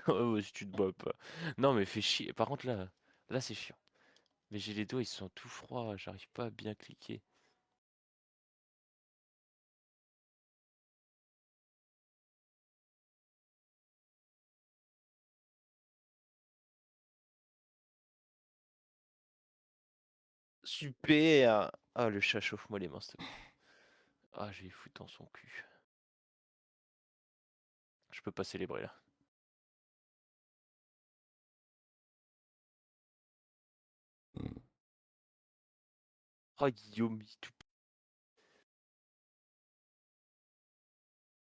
Ouais, ouais, si tu te bats pas. Non, mais fais chier. Par contre, là, c'est chiant. Mais j'ai les doigts, ils sont tout froids, j'arrive pas à bien cliquer. Super! Ah, le chat, chauffe-moi les mains, s'il te plaît. Ah, j'ai foutu dans son cul. Je peux pas célébrer là. Mmh. Oh, Guillaume, il tout.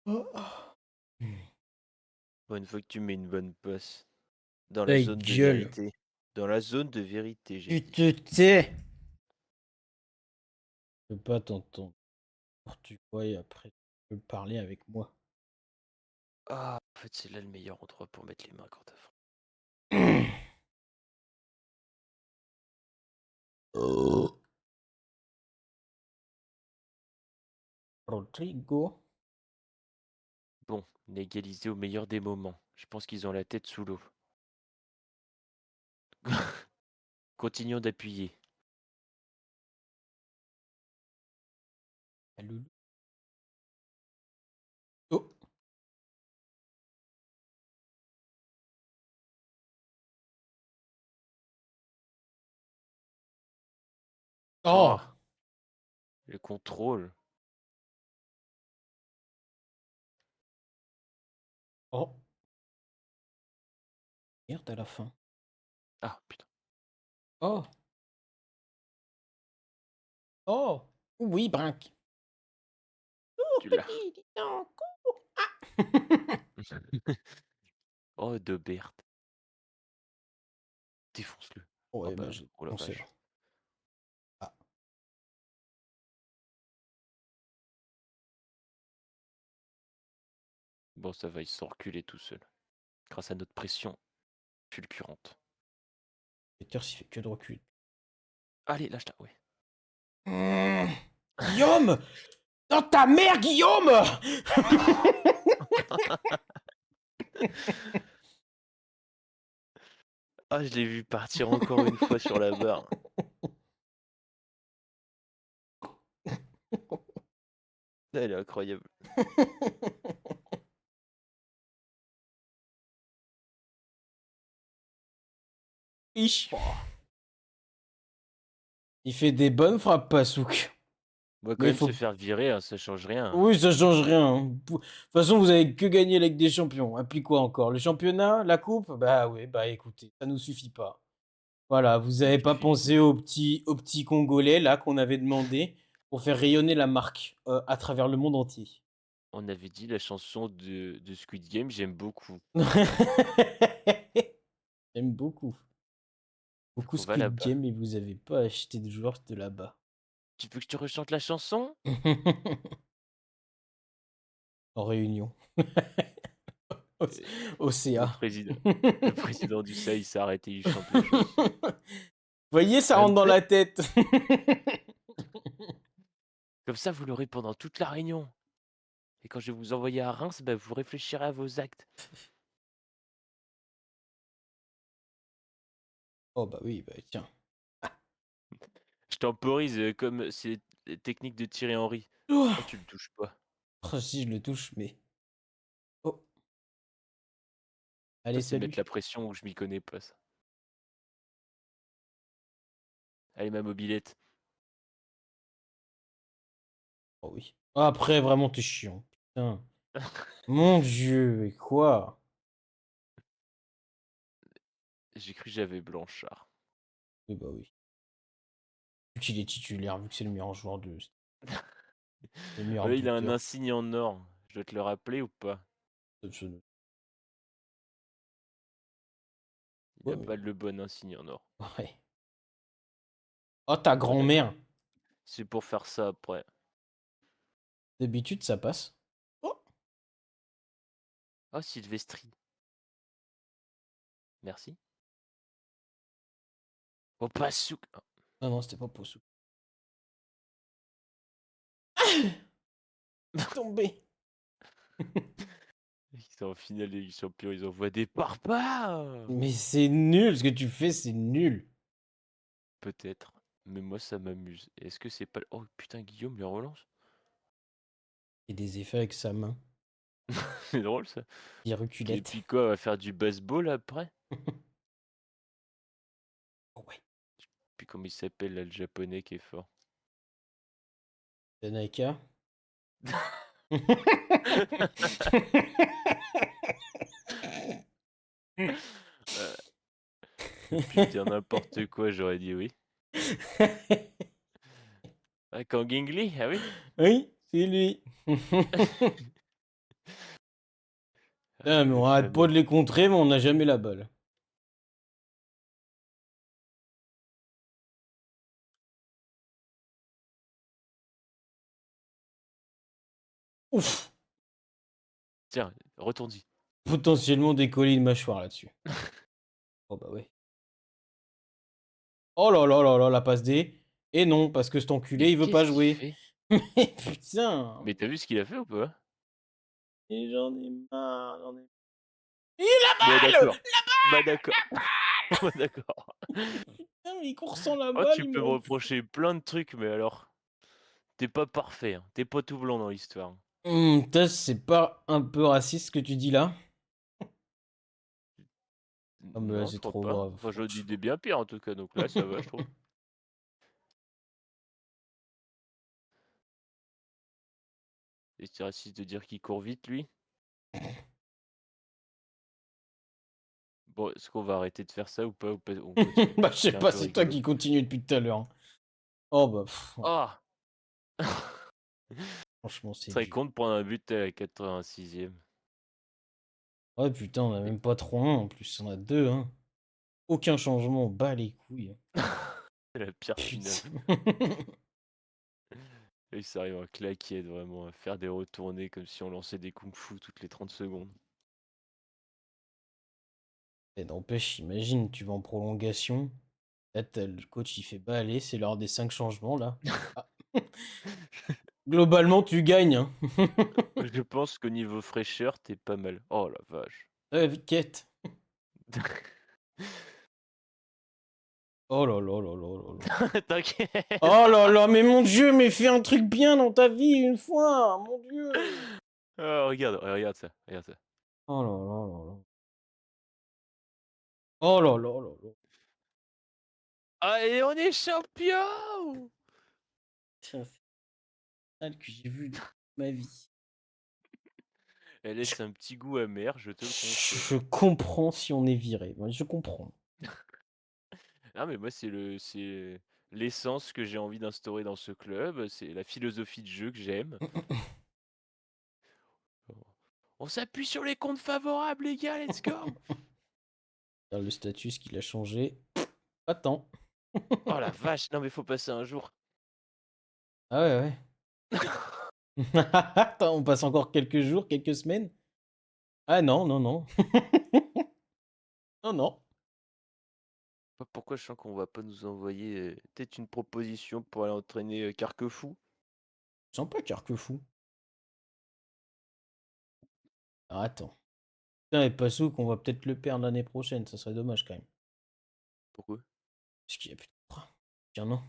Oh, ah. Mmh. Bon, une fois que tu mets une bonne passe. Dans la Ta zone de gueule. vérité. Dans la zone de vérité, j'ai Tu dit. te tais! Je peux pas t'entendre n'importe quoi et après tu peux parler avec moi. Ah, en fait, c'est là le meilleur endroit pour mettre les mains quand t'as faim. Oh. Rodrigo. Bon, on a égalisé au meilleur des moments. Je pense qu'ils ont la tête sous l'eau. Continuons d'appuyer. Ah, loulou. Oh! Oh! Ah, le contrôle. Oh! Merde à la fin. Ah putain, Oh! Oh! Oui, Brinque. tu l'as. Petit, dis donc. Oh, de Berthe. Défonce-le. Oh Ouais, bah, bah, j'ai oh la pensé là. vache. Ah. Bon, ça va, ils se sont reculés tout seuls. Grâce à notre pression fulgurante. Peter s'il fait que de recul. Allez, lâche-ta, ouais. Guillaume! Dans ta mère, Guillaume! Ah, je l'ai vu partir encore une fois sur la barre. Ah, elle est incroyable. Ich. Oh. Il fait des bonnes frappes, Pasouk. On va quand Mais il même se faut. faire virer, hein, ça change rien. Oui, ça change rien, hein. De toute façon, vous avez que gagné la Ligue des Champions. Et puis quoi encore? Le championnat? La coupe? Bah oui, bah écoutez, ça nous suffit pas. Voilà, vous Ça avez me pas suffit. pensé aux petits Congolais là qu'on avait demandé pour faire rayonner la marque à travers le monde entier. On avait dit la chanson de Squid Game, j'aime beaucoup. J'aime beaucoup. Beaucoup On va Squid là-bas. Game, mais vous avez pas acheté de joueurs de là-bas. Tu veux que je te rechante la chanson? En réunion. Au- Euh, Au Le CA. président, le président du SAI il s'est arrêté, il chante la chanson. Voyez, ça Elle rentre me dans plaît. la tête. Comme ça, vous l'aurez pendant toute la réunion. Et quand je vais vous envoyer à Reims, bah, vous réfléchirez à vos actes. Oh bah oui, bah tiens. Je temporise comme c'est technique de Thierry Henry. Oh, Oh, tu le touches pas. si je le touche, mais. Oh, Ça, allez, c'est mettre la salut. pression où je m'y connais pas, ça. Allez, ma mobilette. Oh oui. Après, vraiment, t'es chiant. Putain. Mon Dieu, mais quoi? J'ai cru que j'avais Blanchard. Oui, bah oui. Vu qu'il est titulaire, vu que c'est le meilleur joueur le meilleur Ouais, il a un buteur. insigne en or. Je dois te le rappeler ou pas? Absolument. Il Ouais, a mais. pas le bon insigne en or. Ouais. Oh, ta Voilà, grand-mère. c'est pour faire ça après. D'habitude, ça passe. Oh, Oh, Sylvestri. Merci. Oh, pas souk. non, non, c'était pas Possou. Tombé. Ils sont en finale des champions, ils envoient des parpaings. Mais c'est nul, ce que tu fais, c'est nul. Peut-être. Mais moi, ça m'amuse. Est-ce que c'est pas... Oh putain, Guillaume, il relance. Et des effets avec sa main. C'est drôle, ça. Il Et reculette. puis quoi, on va faire du baseball après? Oh ouais. Puis comment il s'appelle, là, le japonais qui est fort? Tanaka. Euh, J'ai pu dire n'importe quoi, j'aurais dit oui. Ah, Kangingli, ah oui? Oui, c'est lui. Ah, Ah, mais le on arrête pas fameux. de les contrer, mais on n'a jamais la balle. Ouf. Tiens, retourne-y. Potentiellement décoller une mâchoire là-dessus. Oh bah ouais. Oh là là là là, la passe D. Et non, parce que cet Mais enculé, il veut pas qu'est-ce qu'il jouer. fait? Mais putain. Mais t'as vu ce qu'il a fait ou pas? Et j'en ai marre, j'en ai. Bah Balle. d'accord. Bah d'accord. Bah d'accord. Putain, mais il court sans la Oh, balle, tu il me peux me rend fou. reprocher plein de trucs, mais alors, t'es pas parfait, hein. T'es pas tout blanc dans l'histoire. C'est pas un peu raciste ce que tu dis là? Ah mais là Non, c'est je crois trop pas. grave, Enfin, j'en dis des franchement. bien pires en tout cas, donc là, ça va, je trouve. Et c'est raciste de dire qu'il court vite, lui? Bon, est-ce qu'on va arrêter de faire ça ou pas on continue? Bah, je sais C'est un pas, peu c'est toi rigolo. qui continue depuis tout à l'heure, hein. Oh bah, ouais, Ah! franchement, c'est Serait dur. con de prendre un but à la 86e. Ouais, putain, on a même pas 3-1 en plus, on a 2, hein. Aucun changement, bat les couilles. C'est la pire finale. Putain. Et ça arrive en claquette, vraiment, à faire des retournées comme si on lançait des kung-fu toutes les 30 secondes. Et n'empêche, imagine, tu vas en prolongation. Là, le coach, il fait bah allez, c'est l'heure des 5 changements là. Ah. Globalement, tu gagnes, hein. Je pense qu'au niveau fraîcheur, t'es pas mal. Oh la vache. Viquette. Oh là là là là là là. T'inquiète. Oh là là, mais mon Dieu, mais fais un truc bien dans ta vie une fois, mon Dieu. Ah, regarde, regarde ça, regarde ça. Oh là là là là. Oh là là là là. Allez, on est champion! Tiens, c'est celle que j'ai vu de ma vie. Elle Je, laisse un petit goût amer, je te le concède. je comprends si on est viré. Moi, je comprends. Ah mais moi c'est l'essence que j'ai envie d'instaurer dans ce club, c'est la philosophie de jeu que j'aime. On s'appuie sur les comptes favorables les gars, let's go! Le statut, ce qu'il a changé. Attends. Oh la vache, non mais faut passer un jour. Ah ouais, ouais. Attends, on passe encore quelques jours, quelques semaines. Ah non, non, non. Non, non. Pourquoi je sens qu'on va pas nous envoyer peut-être une proposition pour aller entraîner Carquefou? Sympa, Carquefou. Ah, attends. Putain, et Passou qu'on va peut-être le perdre l'année prochaine. Ça serait dommage quand même. Pourquoi? Parce qu'il y a plus de contrat. Tiens, non.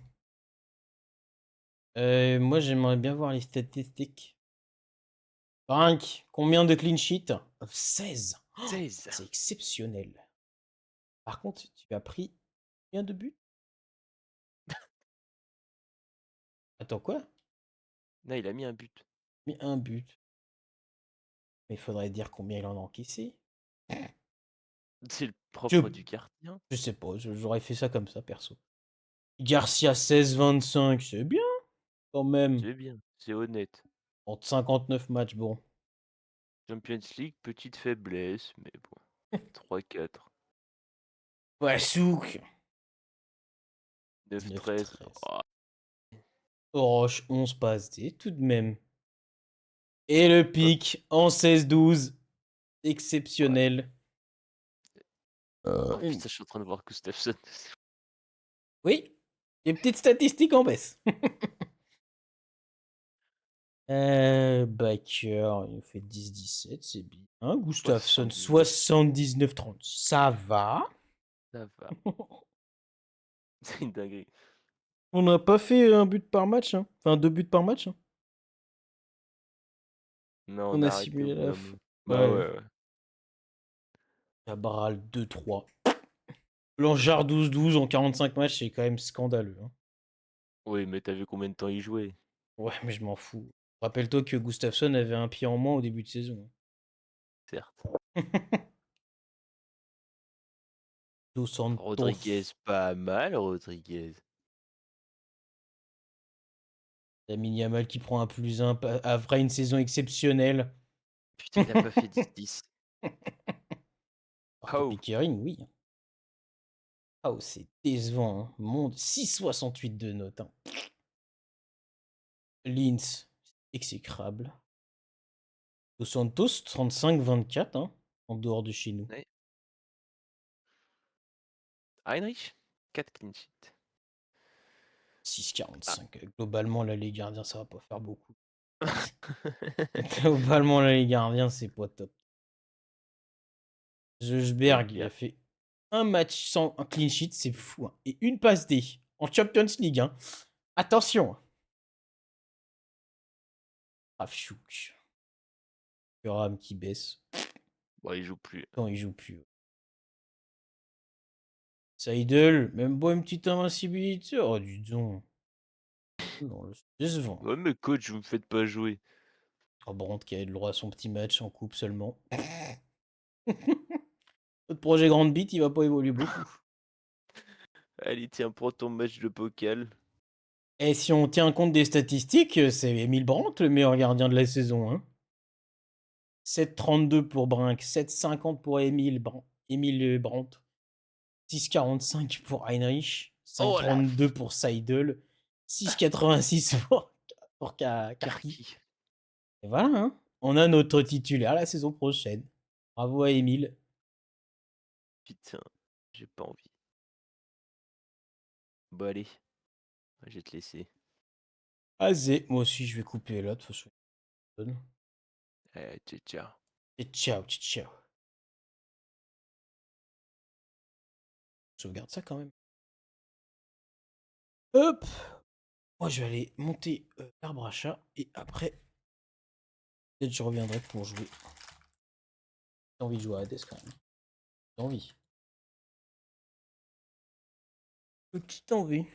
Moi, j'aimerais bien voir les statistiques. Franck, combien de clean sheets? 16. Oh, 16. c'est exceptionnel. Par contre, tu as pris combien de buts? Attends, quoi? Non, il a mis un but. Mais un but. Mais il faudrait dire combien il en a encaissé. C'est le Je, propre du gardien. je sais pas, j'aurais fait ça comme ça, perso. Garcia 16-25, c'est bien, quand même. C'est bien, c'est honnête. En 59 matchs, bon. Champions League, petite faiblesse, mais bon. 3-4. Ouais, souk. 9-13. 19-13. Oh, Oroche, 11 passes D, tout de même. Et le oh, pic en 16-12. ouais. Exceptionnel. Oh putain, je suis en train de voir Gustafsson. Oui, des petites statistiques en baisse. Baker, il nous fait 10-17, c'est bien. Gustafsson, 79. 79-30, ça va. Ça va. C'est une dinguerie. On n'a pas fait un but par match, hein. Enfin 2 buts par match, hein. Non, On on a a arrêté au simulé bout la d'un fin. moment. Bah Ouais. ouais, ouais. Cabral 2-3. Langeard 12-12 en 45 matchs, c'est quand même scandaleux, hein. Oui, mais t'as vu combien de temps il jouait? Ouais, mais je m'en fous. Rappelle-toi que Gustafsson avait un pied en moins au début de saison, Certes. hein. Dos Rodriguez, Santos. pas mal, Rodriguez. Lamine Yamal qui prend un +1 après une saison exceptionnelle. Putain, il a pas fait 10-10. Alors que Oh! Pickering, oui. Oh, c'est décevant, hein. Monde 6,68 de note, hein. Linz, exécrable. Dos Santos, 35-24, hein, en dehors de chez nous. Ouais. Heinrich? 4 clean sheets. 6,45. Ah. Globalement, là, les gardiens, ça va pas faire beaucoup. Globalement, là, les gardiens, c'est pas top. Ouais, Zeusberg, il bien. a fait un match sans un clean sheet, c'est fou, hein. Et une passe D en Champions League, hein. Attention. Rafchouk. Thuram qui baisse. Bon, il joue plus. Quand il joue plus. Seidel, même pas une petite invincibilité. Oh, du don. Non, c'est décevant. Ouais, mais coach, vous me faites pas jouer. Oh, Brandt qui a eu le droit à son petit match en coupe seulement. Notre projet grande bite, il va pas évoluer beaucoup. Allez, tiens, prends ton match de Pokal. Et si on tient compte des statistiques, c'est Émile Brandt le meilleur gardien de la saison. Hein. 7,32 pour Brink, 7,50 pour Émile Brandt, 6,45 pour Heinrich, Oh la 5,32 pour Seidel, 6,86 pour Kirky. Karki. Et voilà, hein. On a notre titulaire la saison prochaine. Bravo à Émile. Putain, j'ai pas envie. Bon, allez, je vais te laisser. Azé, moi aussi je vais couper là, de toute façon. Ciao, ciao. Et ciao, ciao. Sauvegarde ça quand même. Hop. Moi je vais aller monter l'arbre à chat et après, peut-être je reviendrai pour jouer. J'ai envie de jouer à Hades quand même. J'ai envie. Petite envie.